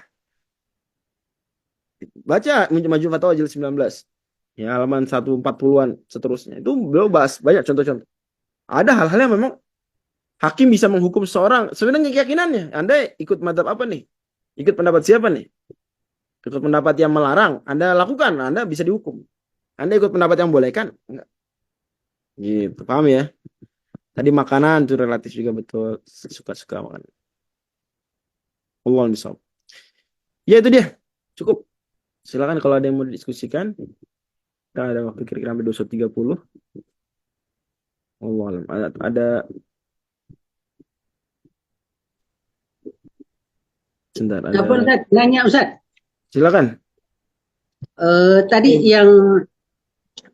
Baca Majmu' Fatawa jilid 19. Ya, halaman 140-an seterusnya. Itu beliau bahas banyak contoh-contoh. Ada hal-hal yang memang hakim bisa menghukum seorang sebenarnya keyakinannya. Anda ikut mazhab apa nih? Ikut pendapat siapa nih? Ikut pendapat yang melarang, Anda lakukan, Anda bisa dihukum. Anda ikut pendapat yang bolehkan? Enggak. Gitu, paham ya? Tadi makanan itu relatif juga betul, suka-suka makan. Allah misal. Ya itu dia, cukup. Silakan kalau ada yang mau didiskusikan. Kita ada waktu kira-kira sampai 230. Allah alam. Ada sebentar. Apa Ustaz? Nanya Ustaz. Silakan. Tadi yang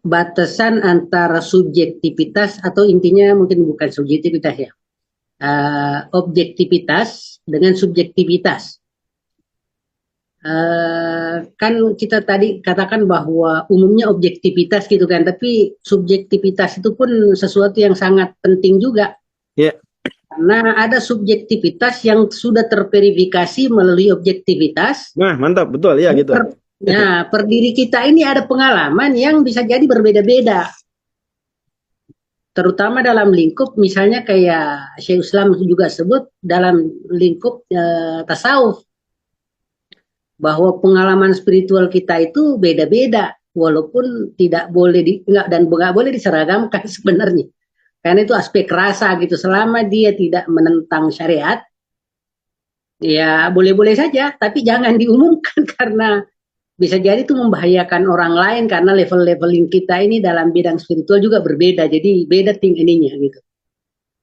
batasan antara subjektivitas atau intinya mungkin bukan subjektivitas ya, objektivitas dengan subjektivitas. Kan kita tadi katakan bahwa umumnya objektivitas gitu kan, tapi subjektivitas itu pun sesuatu yang sangat penting juga. Ya. Karena ada subjektivitas yang sudah terverifikasi melalui objektivitas. Nah, mantap, betul ya gitu. Per diri kita ini ada pengalaman yang bisa jadi berbeda-beda. Terutama dalam lingkup misalnya kayak Syekh Islam juga sebut dalam lingkup tasawuf. Bahwa pengalaman spiritual kita itu beda-beda. Walaupun tidak boleh dan nggak boleh diseragamkan sebenarnya. Karena itu aspek rasa gitu. Selama dia tidak menentang syariat, ya boleh-boleh saja. Tapi jangan diumumkan karena bisa jadi itu membahayakan orang lain karena leveling kita ini dalam bidang spiritual juga berbeda. Jadi beda tingginya gitu.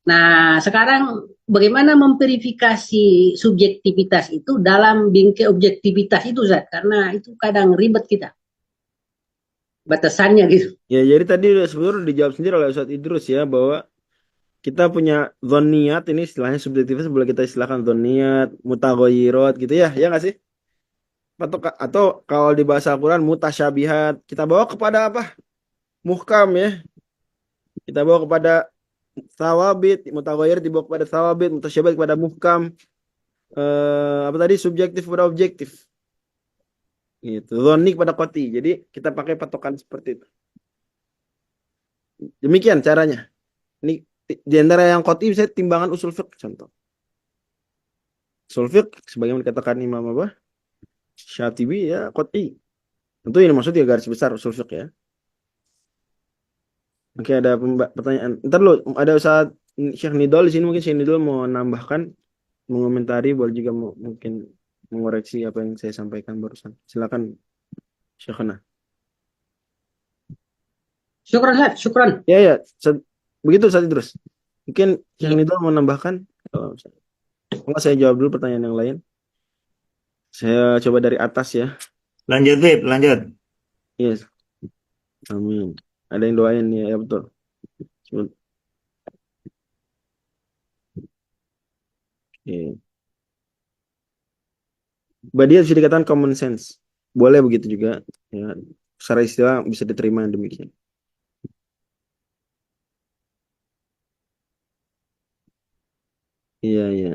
Nah, sekarang bagaimana memverifikasi subjektivitas itu dalam bingkai objektivitas itu, Zat? Karena itu kadang ribet kita. Batasannya gitu. Ya, jadi tadi sebenarnya dijawab sendiri oleh Ustadz Idrus ya, bahwa kita punya dhoniyat, ini istilahnya subjektivitas, boleh kita istilahkan dhoniyat, mutaghayirat gitu ya, ya nggak sih? Atau kalau di bahasa Al-Quran mutasyabihat, kita bawa kepada apa? Muhkam ya. Kita bawa kepada thawabit, mutaghayyir dibawa kepada thawabit, mutasyabihat kepada muhkam. Apa tadi, subjektif kepada objektif. Gitu. Dhonni kepada qati. Jadi kita pakai patokan seperti itu. Demikian caranya. Ini di antara yang qati bisa timbangan usul fiqh contoh. Usul fiqh sebagaimana dikatakan Imam apa? Syatibi ya qati. Tentu ini maksudnya garis besar usul fiqh ya. Oke, ada pertanyaan. Ntar lo ada saat Syekh Nidol di sini, mungkin Syekh Nidol mau nambahkan, mengomentari, boleh juga mungkin mengoreksi apa yang saya sampaikan barusan. Silakan Syekhana. Syukran, Zat. Syukran. Ya, begitu saat terus. Mungkin Syekh Nidol mau nambahkan. Kalau saya jawab dulu pertanyaan yang lain. Saya coba dari atas ya. Lanjut, Bib, lanjut. Yes. Amin. Ada yang doain ya, ya betul. Oke. Badiat bisa dikatakan common sense. Boleh begitu juga. Ya. Secara istilah bisa diterima demikian. Iya, iya.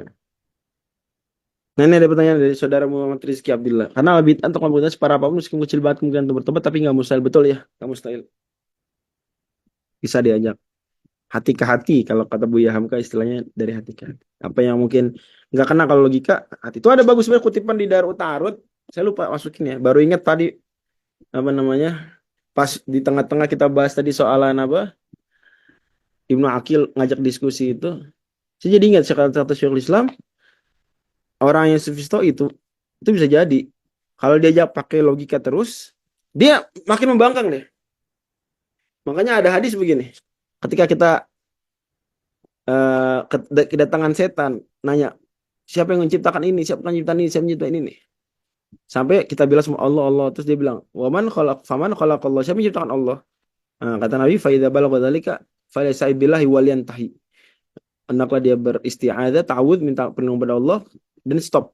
Nah, ini ada pertanyaan dari saudara Muhammad Rizky Abdillah. Karena bid'ah atau komunitas para apapun meskipun kecil banget kemungkinan untuk bertobat, tapi nggak mustahil. Betul ya, nggak mustahil. Bisa diajak. Hati ke hati, kalau kata Buya Hamka istilahnya dari hati ke hati. Apa yang mungkin nggak kena kalau logika, hati. Itu ada bagus banget kutipan di Darut Ta'arud. Saya lupa masukin ya. Baru ingat tadi, apa namanya, pas di tengah-tengah kita bahas tadi soalan apa, Ibnu Aqil ngajak diskusi itu. Saya jadi ingat kata Syekhul Islam, orang yang sufisto itu bisa jadi kalau diajak pakai logika terus, dia makin membangkang deh. Makanya ada hadis begini, ketika kita kedatangan setan nanya, siapa yang menciptakan ini, siapa yang menciptakan ini, siapa yang menciptakan ini, sampai kita bilang semua Allah, terus dia bilang faman khalaqallah, siapa yang menciptakan Allah. Nah, kata Nabi, fa idza balagha dzalika falaysa billahi waliyantahi, hendaklah dia beristi'adzah, ta'awudz, minta perlindungan pada Allah, dan stop.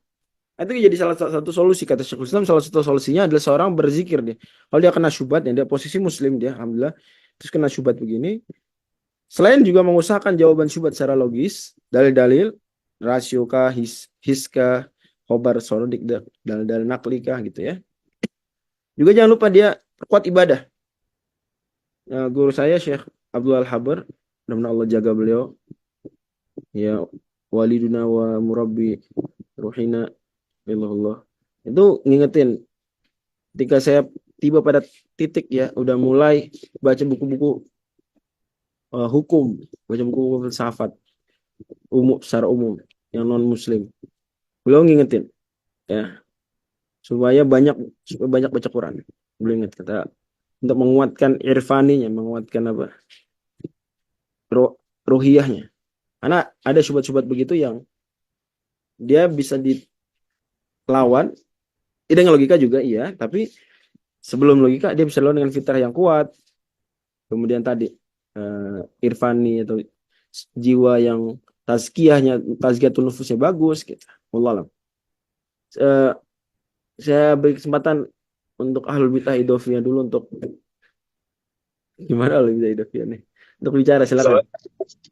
Itu jadi salah satu solusi, kata Syekhul Islam. Salah satu solusinya adalah seorang berzikir dia. Kalau dia kena syubhat, dia posisi muslim dia, alhamdulillah, terus kena syubhat begini, selain juga mengusahakan jawaban syubhat secara logis, dalil-dalil, rasio kah, hiskah, khobar sorodik, dalil-dalil naklikah gitu ya. Juga jangan lupa dia perkuat ibadah. Guru saya Syekh Abdul Al-Habar, mudah-mudahan Allah jaga beliau. Ya, waliduna wa murabbi ruhina Allah. Itu ngingetin ketika saya tiba pada titik ya, udah mulai baca buku-buku hukum, baca buku-buku filsafat secara umum yang non muslim. Beliau ngingetin ya, supaya banyak baca Quran. Beliau ingat kata untuk menguatkan irfaninya, menguatkan apa? Ruhiyahnya. Karena ada syubhat-syubhat begitu yang dia bisa dilawan, dengan logika juga iya, tapi sebelum logika dia bisa lawan dengan fitrah yang kuat. Kemudian tadi irfani atau jiwa yang tazkiyatun nufusnya bagus gitu. Wallah alam. Saya beri kesempatan untuk ahlul bidah idofiyah dulu untuk gimana ahlul bidah idofiyah nih? Untuk bicara silakan.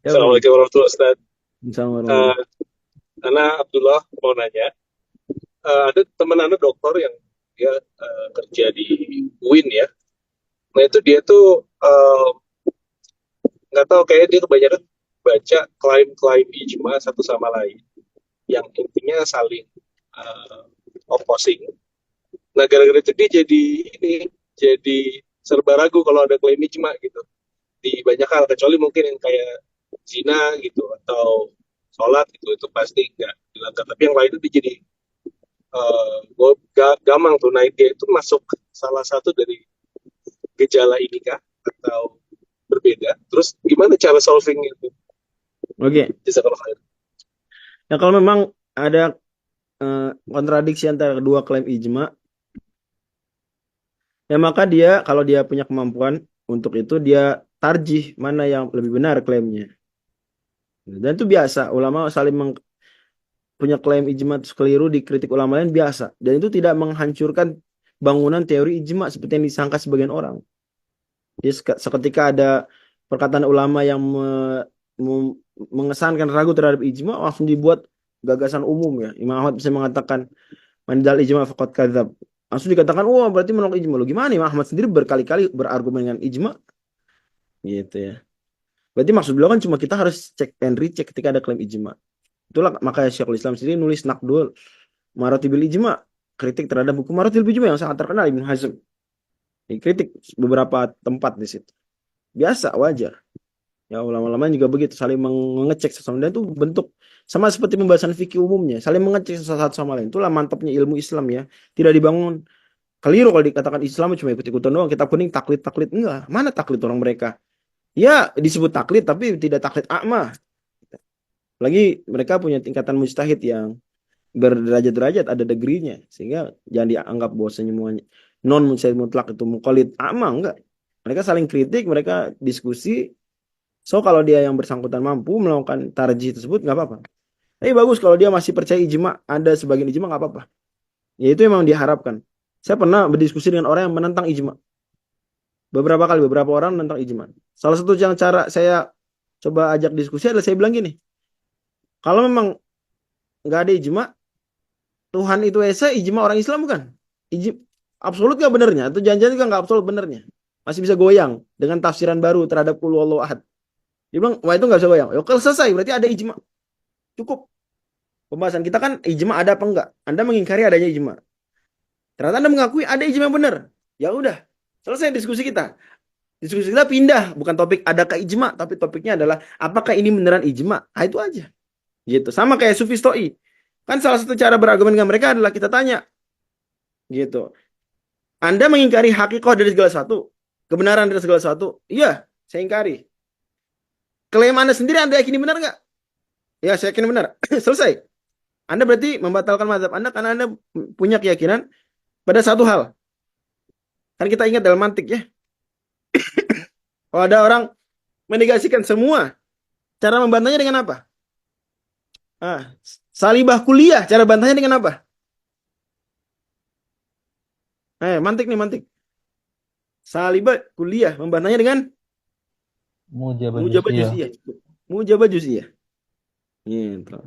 Assalamualaikum warahmatullahi wabarakatuh, Ustaz. Sama Eh, Ana Abdullah mau nanya, ada teman Ana dokter yang dia kerja di UIN ya. Nah itu dia tuh nggak tahu kayaknya dia kebanyakan baca klaim-klaim ijma satu sama lain yang intinya saling uh, opposing. Nah gara-gara itu dia jadi serba ragu kalau ada klaim ijma gitu di banyak hal, kecuali mungkin yang kayak zina gitu atau sholat gitu, itu pasti nggak dilanggar. Tapi yang lain itu dia jadi gamang tuh. Nah dia itu masuk salah satu dari gejala ini kah atau berbeda? Terus gimana cara solving itu? Oke. Jazakallah khair. Ya kalau memang ada kontradiksi antara kedua klaim ijma, ya maka dia kalau dia punya kemampuan untuk itu dia tarjih mana yang lebih benar klaimnya. Dan itu biasa, ulama saling punya klaim ijma terus keliru dikritik ulama lain biasa. Dan itu tidak menghancurkan bangunan teori ijma seperti yang disangka sebagian orang. Jadi seketika ada perkataan ulama yang mengesankan ragu terhadap ijma, langsung dibuat gagasan umum ya. Imam Ahmad bisa mengatakan mandal ijma faqad kadzab. Langsung dikatakan, wah berarti menolak ijma. Loh gimana? Imam Ahmad sendiri berkali-kali berargumen dengan ijma. Gitu ya. Berarti maksud beliau kan cuma kita harus cek and recheck ketika ada klaim ijma. Itulah makanya Syekhul Islam sendiri nulis Naqdul Maratibil Ijma, kritik terhadap buku Maratibil Ijma yang sangat terkenal Ibnu Hazm. Kritik beberapa tempat di situ. Biasa, wajar. Ya ulama-ulama juga begitu, saling mengecek sesama, dan itu bentuk sama seperti pembahasan fikih umumnya, saling mengecek satu sama lain. Itulah mantapnya ilmu Islam ya. Tidak dibangun keliru kalau dikatakan Islam cuma ikut-ikutan doang, kitab kuning taklid enggak. Mana taklid orang mereka? Ya disebut taklid tapi tidak taklid a'ma. Lagi mereka punya tingkatan mujtahid yang berderajat-derajat, ada degree-nya, sehingga jangan dianggap bahwa semuanya non mujtahid mutlak itu muqallid a'ma, enggak. Mereka saling kritik, mereka diskusi. So kalau dia yang bersangkutan mampu melakukan tarjih tersebut nggak apa-apa. Tapi bagus kalau dia masih percaya ijma, ada sebagian ijma nggak apa-apa. Ya itu memang diharapkan. Saya pernah berdiskusi dengan orang yang menentang ijma. Beberapa kali, beberapa orang menentang ijma. Salah satu yang cara saya coba ajak diskusi adalah saya bilang gini. Kalau memang nggak ada ijma, Tuhan itu esa, ijma orang Islam bukan? Absolut nggak benernya? Atau jangan-jangan juga nggak absolut benernya? Masih bisa goyang dengan tafsiran baru terhadap Qul Huwallahu Ahad. Dia bilang, wah itu nggak bisa goyang. Ya, kalau selesai, berarti ada ijma. Cukup. Pembahasan kita kan ijma ada apa enggak. Anda mengingkari adanya ijma. Ternyata Anda mengakui ada ijma yang benar. Ya udah, selesai diskusi kita. Diskusi kita pindah. Bukan topik adakah ijma, tapi topiknya adalah apakah ini beneran ijma. Nah itu aja. Gitu. Sama kayak Sufi Stoi. Kan salah satu cara berargumen dengan mereka adalah kita tanya. Gitu. Anda mengingkari hakikoh dari segala sesuatu. Kebenaran dari segala sesuatu. Iya, saya ingkari. Klaim Anda sendiri Anda yakini benar nggak? Ya, saya yakin benar. Selesai. Anda berarti membatalkan mazhab Anda karena Anda punya keyakinan pada satu hal. Kan kita ingat dalam mantik ya. Kalau ada orang menegasikan semua, cara membantahnya dengan apa? Salibah kuliah, cara bantahnya dengan apa? Mantik nih, mantik. Salibah kuliah, membantahnya dengan Mujabah mujabah juz'iyah. juz'iyah. Mujabah juz'iyah. Gitu.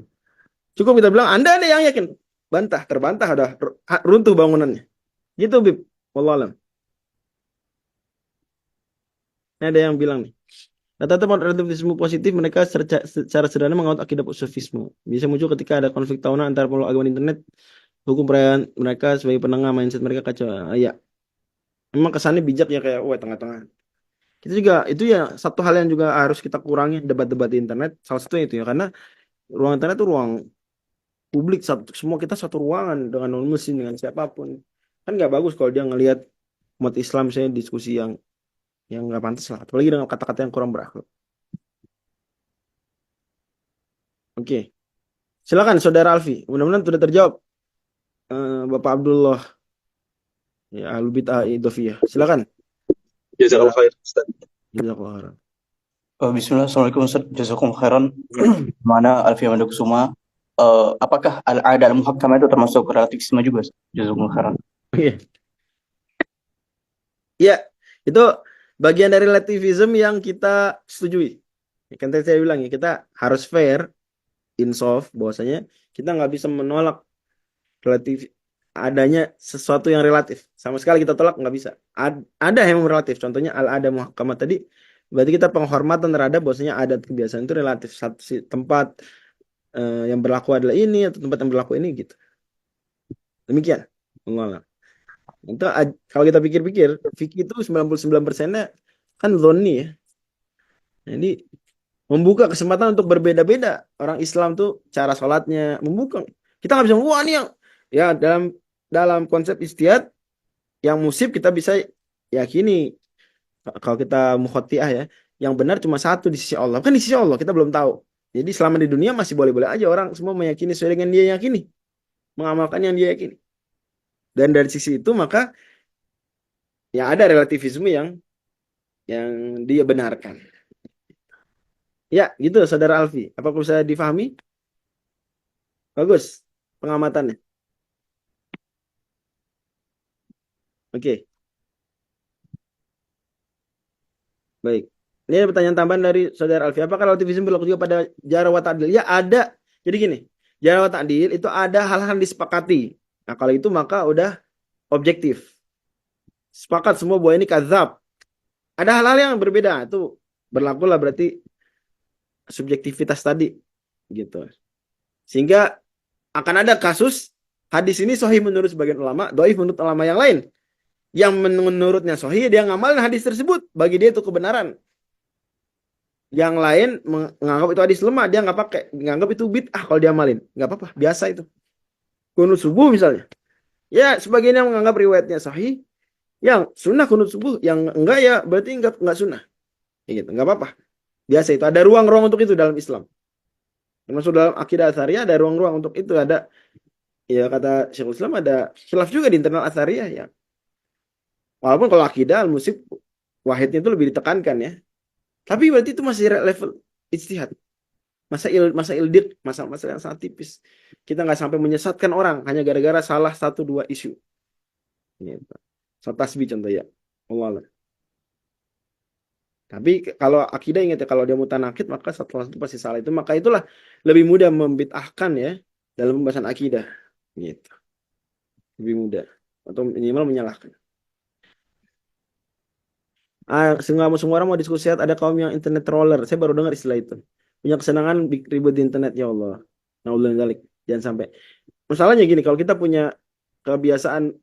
Cukup kita bilang, Anda ada yang yakin. Bantah, terbantah, udah runtuh bangunannya. Gitu, Bib. Wallahualam. Ini ada yang bilang nih. Rata-rata relativisme positif mereka secara sederhana menganut akidah positivisme. Bisa muncul ketika ada konflik tahunan antara pemulung agama di internet. Hukum perayaan mereka sebagai penengah, mindset mereka kacau. Ya. Memang kesannya bijak ya kayak, wah tengah-tengah. Kita juga, itu ya satu hal yang juga harus kita kurangi debat-debat di internet. Salah satunya itu ya, karena ruang internet itu ruang publik, semua kita satu ruangan dengan non muslim dengan siapapun, kan nggak bagus kalau dia ngelihat umat Islam saya diskusi yang nggak pantas lah, apalagi dengan kata-kata yang kurang berakhlak. Oke, silakan saudara Alfi, mudah-mudahan sudah terjawab. Bapak Abdullah ya, Ahlul Bid'ah Idhofiyah, silakan. Jazakallah khair, Ustaz. Jazakallah khairan. Bismillah, Assalamualaikum Ustaz, jazakum khairan. Mana Alfi Kusuma. Apakah al-ada al-muhakkama itu termasuk relativisme juga? Jazakum khairan. Oke. Ya, itu bagian dari relativism yang kita setujui. Kan tadi saya bilang ya, kita harus fair insaf bahwasanya kita nggak bisa menolak relatif adanya sesuatu yang relatif. Sama sekali kita tolak nggak bisa. Ada yang relatif. Contohnya al-ada muhkamah tadi. Berarti kita penghormatan terhadap bahwasanya adat kebiasaan itu relatif. Satu tempat yang berlaku adalah ini atau tempat yang berlaku ini gitu. Demikian. Allah. Itu kalau kita pikir-pikir, fikih itu 99%-nya kan zonni ya. Jadi membuka kesempatan untuk berbeda-beda. Orang Islam tuh cara sholatnya membuka. Kita nggak bisa, wah ini yang ya dalam konsep ijtihad yang musib kita bisa yakini. Kalau kita mukhotiah ya, yang benar cuma satu di sisi Allah. Kan di sisi Allah kita belum tahu. Jadi selama di dunia masih boleh-boleh aja orang semua meyakini sesuai dengan dia yakini, mengamalkan yang dia yakini. Dan dari sisi itu maka ya ada relativisme yang dia benarkan. Ya, gitu Saudara Alfi. Apa bisa difahami? Bagus pengamatannya. Oke. Baik. Ini ada pertanyaan tambahan dari Saudara Alfi. Apakah relativisme berlaku juga pada jara wa ta'dil? Ya, ada. Jadi gini, jara wa ta'dil itu ada hal-hal yang disepakati. Nah, kalau itu maka udah objektif. Sepakat semua bahwa ini kadzab. Ada hal-hal yang berbeda. Itu berlaku lah berarti subjektivitas tadi. Gitu. Sehingga akan ada kasus hadis ini sahih menurut sebagian ulama, dhaif menurut ulama yang lain. Yang menurutnya sahih dia ngamalin hadis tersebut, bagi dia itu kebenaran. Yang lain menganggap itu hadis lemah, dia nggak pakai, menganggap itu bid'ah kalau dia amalin, nggak apa-apa, biasa itu. Kunut subuh misalnya, ya sebagian yang menganggap riwayatnya sahih, yang sunnah kunut subuh, yang enggak ya berarti enggak sunnah, ya gitu, nggak apa-apa, biasa itu. Ada ruang-ruang untuk itu dalam Islam. Termasuk dalam akidah Atsariyah ada ruang-ruang untuk itu. Ada, ya kata Syekhul Islam, ada khilaf juga di internal Atsariyah ya. Walaupun kalau akidah al-musib wahidnya itu lebih ditekankan ya. Tapi berarti itu masih level ijtihad. Masa ildik, masalah yang sangat tipis. Kita nggak sampai menyesatkan orang hanya gara-gara salah 1-2 isu. Gitu. So, tasbih contoh ya. Allah. Tapi kalau akidah ingat ya, kalau dia mutanakid maka satu itu pasti salah itu. Maka itulah lebih mudah membid'ahkan ya dalam pembahasan akidah. Gitu. Lebih mudah. Atau minimal menyalahkan. Semua orang mau diskusi, ada kaum yang internet troller. Saya baru dengar istilah itu. Punya kesenangan ribut di internet, ya Allah. Naudzubillah, jangan sampai. Masalahnya gini, kalau kita punya kebiasaan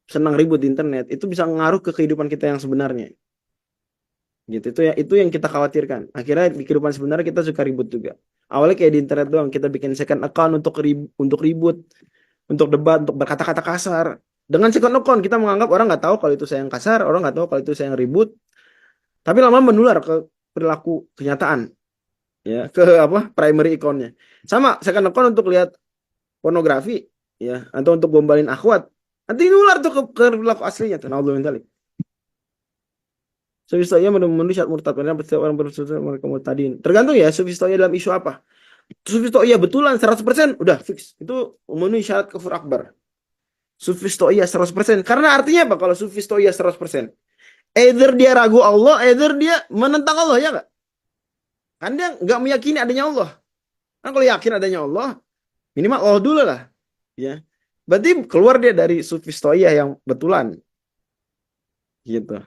senang ribut di internet, itu bisa ngaruh ke kehidupan kita yang sebenarnya. Gitu. Itu yang kita khawatirkan. Akhirnya di kehidupan sebenarnya kita suka ribut juga. Awalnya kayak di internet doang, kita bikin second account untuk ribut, untuk debat, untuk berkata-kata kasar. Dengan second account kita menganggap orang nggak tahu kalau itu saya yang kasar, orang nggak tahu kalau itu saya yang ribut. Tapi lama menular ke perilaku kenyataan, ya, ke primary account-nya. Sama second account untuk lihat pornografi, ya, atau untuk gombalin akhwat. Nanti nular tuh ke perilaku aslinya. Naudzubillah. Sufistoia memenuhi syarat murtad. Karena setiap orang bersuara mereka murtadin. Tergantung ya sufistoia dalam isu apa. Sufistoia betulan 100% udah fix. Itu memenuhi syarat kufur akbar. Sufistoia 100%. Karena artinya apa kalau sufistoia 100%? Either dia ragu Allah, either dia menentang Allah, ya nggak? Kan dia nggak meyakini adanya Allah. Kan kalau yakin adanya Allah, minimal Allah dulu lah. Ya. Berarti keluar dia dari sufistoia yang betulan. Gitu.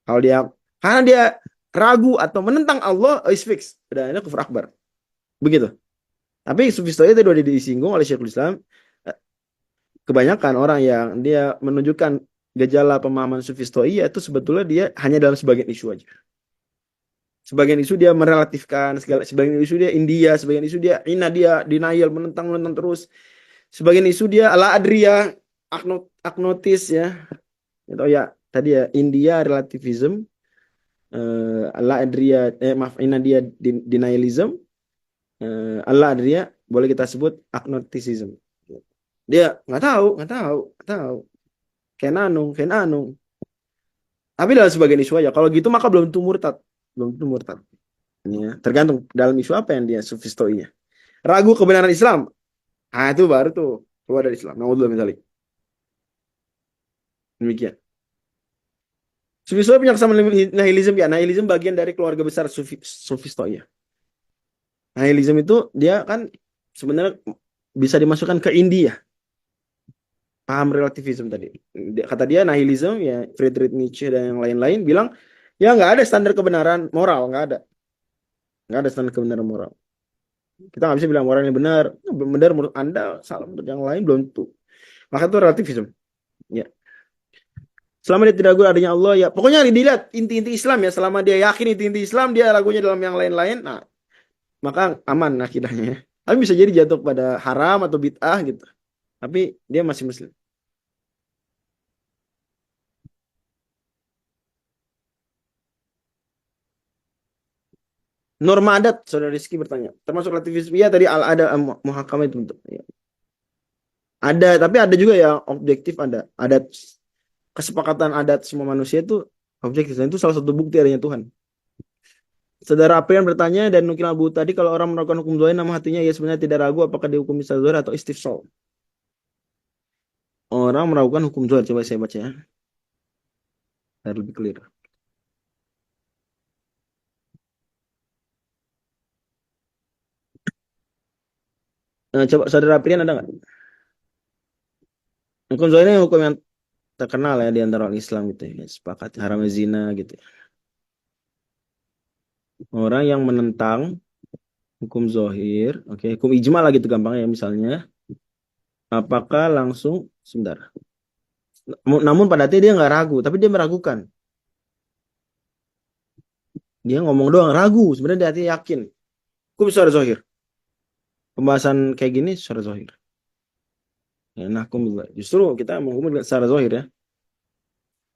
Kalau karena dia ragu atau menentang Allah, is fix. Udah, ini kufur akbar. Begitu. Tapi sufistoia itu udah disinggung oleh Syekhul Islam. Kebanyakan orang yang dia menunjukkan gejala pemahaman sufistoia itu sebetulnya dia hanya dalam sebagian isu aja. Sebagian isu dia merelatifkan segala, sebagian isu dia India, sebagian isu dia dia denial, menentang terus. Sebagian isu dia ala adria, agnotis ya. Gitu ya. Tadi ya India relativism, ala adria dia denialism, ala adria boleh kita sebut agnosticism. Dia nggak tahu. Kenanung. Tapi dalam sebagian isu aja. Kalau gitu maka belum tentu murtad. Ya, tergantung dalam isu apa yang dia sufistoinya. Ragu kebenaran Islam. Itu baru tuh keluar dari Islam. Naudzubillah misalnya. Demikian. Sufistoia punya kesamaan nihilism ya. Nihilism bagian dari keluarga besar sufistoia. Nihilism itu dia kan sebenarnya bisa dimasukkan ke India, paham relativism tadi. Kata dia nihilism ya, Friedrich Nietzsche dan yang lain-lain bilang ya nggak ada standar kebenaran moral, nggak ada standar kebenaran moral. Kita nggak bisa bilang moral ini benar, benar menurut Anda, salah menurut yang lain belum tentu. Maka itu relativism. Ya. Selama dia tidak ragu adanya Allah, ya pokoknya dilihat inti-inti Islam ya. Selama dia yakin inti-inti Islam, dia ragunya dalam yang lain-lain, nah maka aman akidahnya. Ya. Tapi bisa jadi jatuh pada haram atau bid'ah gitu. Tapi dia masih Muslim. Norma adat, Saudara Rizky bertanya. Termasuk relativisme. Ya tadi al-ada muhakama itu bentuk. Ya. Ada, tapi ada juga yang objektif ada. Adat kesepakatan adat semua manusia itu objektif. Dan itu salah satu bukti adanya Tuhan. Saudara Aprian bertanya dan nukil Abu tadi kalau orang melakukan hukum zahir nama hatinya ya sebenarnya tidak ragu apakah dihukum misal zahir atau istifsal. Orang melakukan hukum zahir, coba saya baca ya. Biar lebih clear. Coba saudara Aprian ada nggak? Hukum zahir ini hukum yang terkenal ya di antara orang Islam gitu ya. Sepakat haram zina gitu ya. Orang yang menentang hukum zahir, oke, hukum ijma lah gitu gampangnya ya misalnya. Apakah langsung sebentar. Namun pada hati dia nggak ragu, tapi dia meragukan. Dia ngomong doang ragu, sebenarnya di hati yakin. Hukum secara zahir. Pembahasan kayak gini secara zahir. Ya, nah, justru kita menghukum secara zahir ya.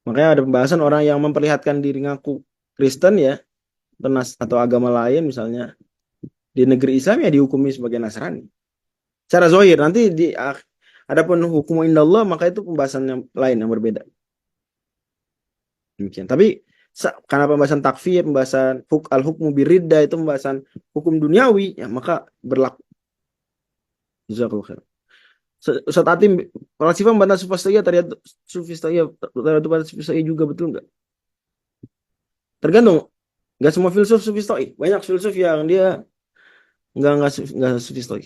Makanya ada pembahasan orang yang memperlihatkan diri ngaku Kristen ya, atau agama lain misalnya di negeri Islam ya dihukumi sebagai Nasrani. Secara zahir nanti adapun hukum indallah maka itu pembahasan yang lain yang berbeda. Demikian. Tapi karena pembahasan takfir, pembahasan al-hukmu biridda itu pembahasan hukum duniawi ya maka berlaku. Jazakallahu khair. Ustaz Atim, falsafah membantah sufistiyah terlihat sufistiyah terlihat sufistiyah juga betul nggak? Tergantung. Nggak semua filsuf sufistiyah. Banyak filsuf yang dia nggak sufistiyah.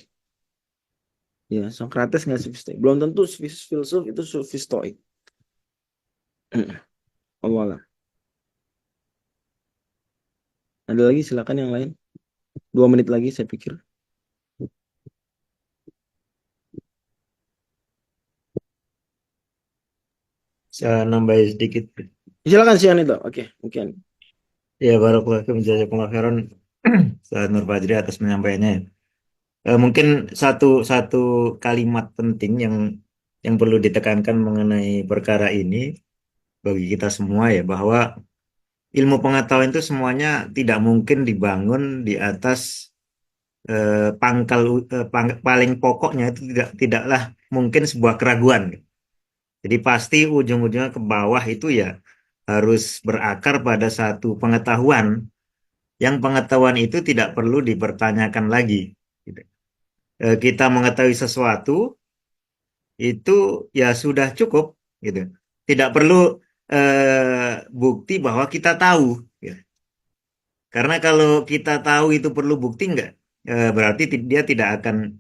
Ya, Socrates nggak sufistiyah. Belum tentu filsuf itu sufistiyah. Allah Allah. Ada lagi silakan yang lain. 2 menit lagi saya pikir. Saya nambahin sedikit. Silakan Sian itu. Oke, mungkin. Ya, barakallahu fiikum jazakumullahu khairan Ustaz Nur Fajri atas penyampaiannya. Mungkin satu kalimat penting yang perlu ditekankan mengenai perkara ini bagi kita semua ya, bahwa ilmu pengetahuan itu semuanya tidak mungkin dibangun di atas paling pokoknya itu tidaklah mungkin sebuah keraguan. Jadi pasti ujung-ujungnya ke bawah itu ya harus berakar pada satu pengetahuan, yang pengetahuan itu tidak perlu dipertanyakan lagi. Gitu. Kita mengetahui sesuatu itu ya sudah cukup, gitu. Tidak perlu bukti bahwa kita tahu. Gitu. Karena kalau kita tahu itu perlu bukti enggak, berarti dia tidak akan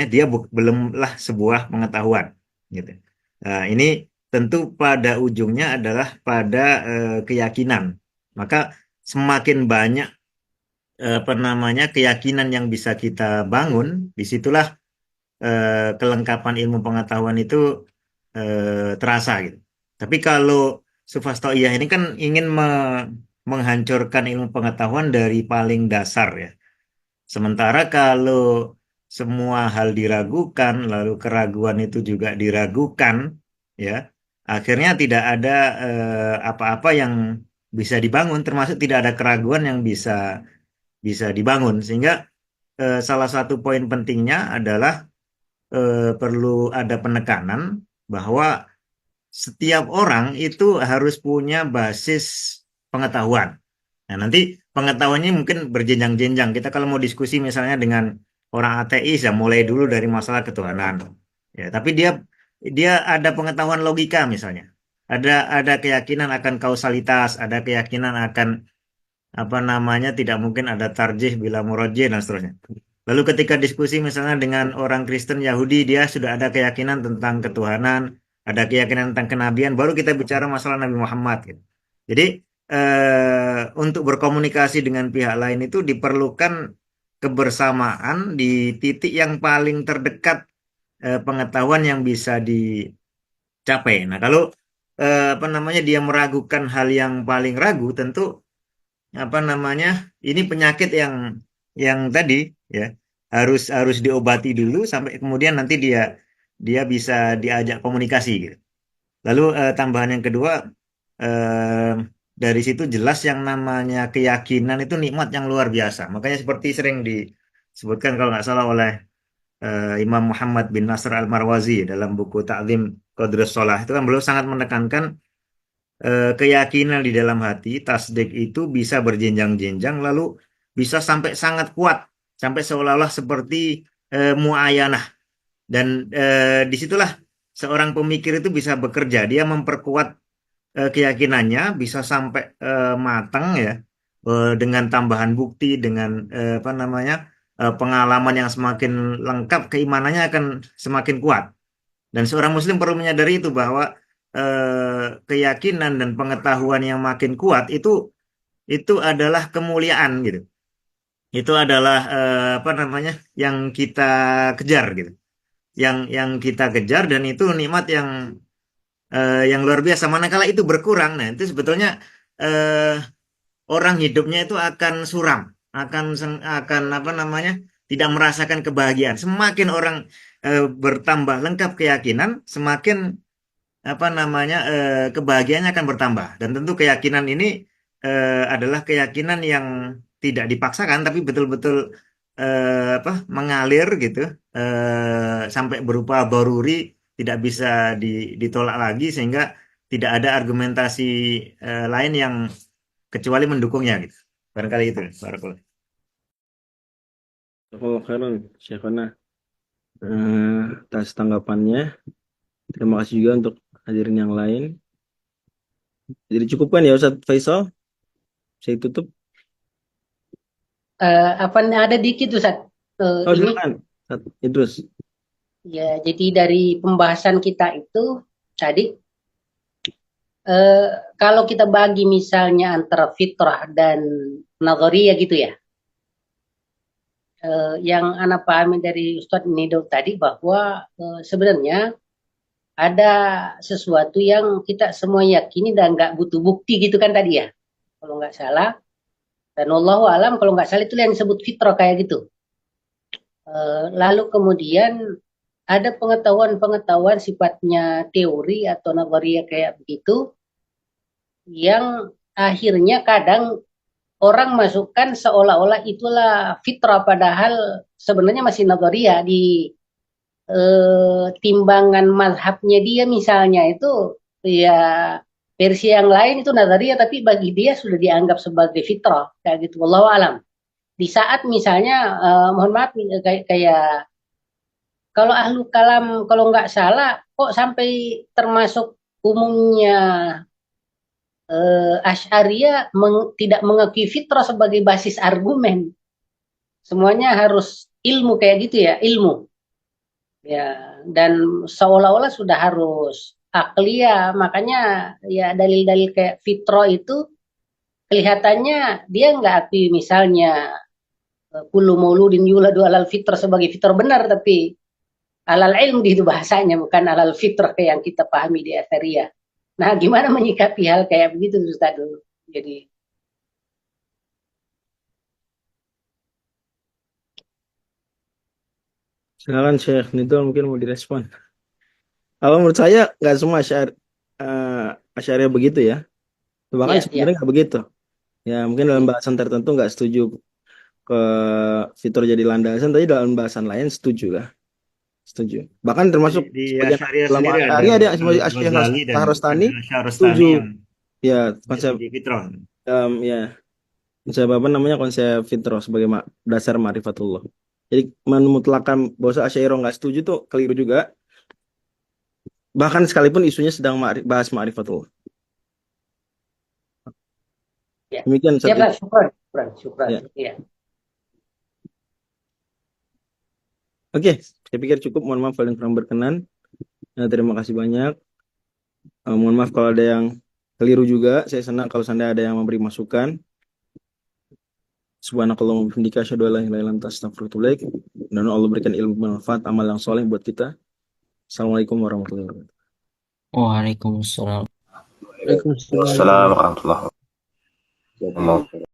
dia belumlah sebuah pengetahuan. Gitu. Nah, ini tentu pada ujungnya adalah pada keyakinan. Maka semakin banyak keyakinan yang bisa kita bangun, disitulah kelengkapan ilmu pengetahuan itu terasa gitu. Tapi kalau Sufastoiyah ini kan ingin menghancurkan ilmu pengetahuan dari paling dasar ya. Sementara kalau semua hal diragukan, lalu keraguan itu juga diragukan, ya, akhirnya tidak ada apa-apa yang bisa dibangun, termasuk tidak ada keraguan yang bisa dibangun. Sehingga salah satu poin pentingnya adalah perlu ada penekanan bahwa setiap orang itu harus punya basis pengetahuan. Nah, nanti pengetahuannya mungkin berjenjang-jenjang. Kita kalau mau diskusi misalnya dengan orang ateis ya mulai dulu dari masalah ketuhanan. Ya, tapi dia ada pengetahuan logika misalnya. Ada keyakinan akan kausalitas, ada keyakinan akan apa namanya tidak mungkin ada tarjih bila murajjih dan seterusnya. Lalu ketika diskusi misalnya dengan orang Kristen Yahudi, dia sudah ada keyakinan tentang ketuhanan, ada keyakinan tentang kenabian, baru kita bicara masalah Nabi Muhammad gitu. Jadi untuk berkomunikasi dengan pihak lain itu diperlukan kebersamaan di titik yang paling terdekat pengetahuan yang bisa dicapai. Nah, kalau apa namanya dia meragukan hal yang paling ragu, tentu apa namanya ini penyakit yang tadi ya harus diobati dulu sampai kemudian nanti dia dia bisa diajak komunikasi gitu. Lalu tambahan yang kedua, eh, dari situ jelas yang namanya keyakinan itu nikmat yang luar biasa. Makanya seperti sering disebutkan kalau nggak salah oleh Imam Muhammad bin Nasr al-Marwazi dalam buku Ta'lim Qadrus Shalah itu kan beliau sangat menekankan keyakinan di dalam hati, tasdik itu bisa berjenjang-jenjang lalu bisa sampai sangat kuat, sampai seolah-olah seperti muayanah. Dan disitulah seorang pemikir itu bisa bekerja, dia memperkuat keyakinannya bisa sampai matang ya, dengan tambahan bukti, dengan apa namanya pengalaman yang semakin lengkap, keimanannya akan semakin kuat. Dan seorang muslim perlu menyadari itu bahwa keyakinan dan pengetahuan yang makin kuat itu adalah kemuliaan gitu. Itu adalah apa namanya yang kita kejar gitu. Yang kita kejar dan itu nikmat yang luar biasa. Manakala itu berkurang, nah itu sebetulnya eh, orang hidupnya itu akan suram, akan apa namanya tidak merasakan kebahagiaan. Semakin orang bertambah lengkap keyakinan, semakin apa namanya kebahagiaannya akan bertambah. Dan tentu keyakinan ini adalah keyakinan yang tidak dipaksakan, tapi betul-betul apa mengalir gitu sampai berupa doruri, tidak bisa ditolak lagi sehingga tidak ada argumentasi lain yang kecuali mendukungnya gitu. Barangkali itu. Barakallah. Oh, khairan, Syekhana. Atas tanggapannya. Terima kasih juga untuk hadirin yang lain. Jadi cukupkan ya Ustadz Faisal. Saya tutup. Apa ada dikit Ustaz. Oh, Ini silakan. Ustadz Idrus. ya, jadi dari pembahasan kita itu tadi kalau kita bagi misalnya antara fitrah dan nazariyah gitu ya. Yang anak pahami dari Ustadz Nido tadi bahwa sebenarnya ada sesuatu yang kita semua yakini dan nggak butuh bukti gitu kan tadi ya, kalau nggak salah. Dan Allahu alam kalau nggak salah itu yang disebut fitrah kayak gitu. Lalu kemudian ada pengetahuan-pengetahuan sifatnya teori atau nazariyah kayak begitu yang akhirnya kadang orang masukkan seolah-olah itulah fitrah padahal sebenarnya masih nazariyah di timbangan mazhabnya dia misalnya itu ya versi yang lain itu nazariyah tapi bagi dia sudah dianggap sebagai fitrah kayak gitu. Wallahu alam. Di saat misalnya mohon maaf kayak kalau ahlu kalam kalau nggak salah kok sampai termasuk umumnya Asy'ariyah tidak mengakui fitrah sebagai basis argumen. Semuanya harus ilmu kayak gitu ya, ilmu. Ya, dan seolah-olah sudah harus akliyah, makanya ya dalil-dalil kayak fitrah itu kelihatannya dia nggak akui misalnya kullu mauludin yuladu alal fitrah sebagai fitrah benar, tapi alal ilm itu bahasanya, bukan alal fitrah kayak yang kita pahami di Asy'ariyah. Nah, gimana menyikapi hal kayak begitu Ustaz dulu? Jadi Silakan Syekh Nidol mungkin mau direspon. Kalau menurut saya nggak semua Asy'ariyah begitu ya. Bahkan ya, ya. sebenarnya nggak begitu. Ya mungkin dalam bahasan tertentu nggak setuju ke fitur jadi landasan, tapi dalam bahasan lain setuju lah. Setuju. Bahkan termasuk Di sebagian Asy'ariyah ulama sendiri Asy'ari ada Al Asy'ari Ghazali dan Tahrostani ada Syahrastani setuju yang ya konsep setuju fitrah. ya konsep apa namanya konsep fitrah sebagai dasar ma'rifatullah. Jadi memutlakan bahwa Asy'ari nggak setuju tuh keliru juga. Bahkan sekalipun isunya sedang bahas ma'rifatullah. Ya. Demikian Siap, Ustaz. Syukran. Syukran. Ya. Ya. Oke, saya pikir cukup. Mohon maaf kalau yang kurang berkenan. Terima kasih banyak. Mohon maaf kalau ada yang keliru juga. Saya senang kalau seandainya ada yang memberi masukan. Subhanakallahumma wa bihamdika asyhadu an la ilaha illa anta astaghfiruka wa atubu ilaik. Dan Allah berikan ilmu bermanfaat, amal yang soleh buat kita. Assalamualaikum warahmatullahi wabarakatuh. Waalaikumsalam. Waalaikumsalam. Wassalamualaikum warahmatullahi wabarakatuh.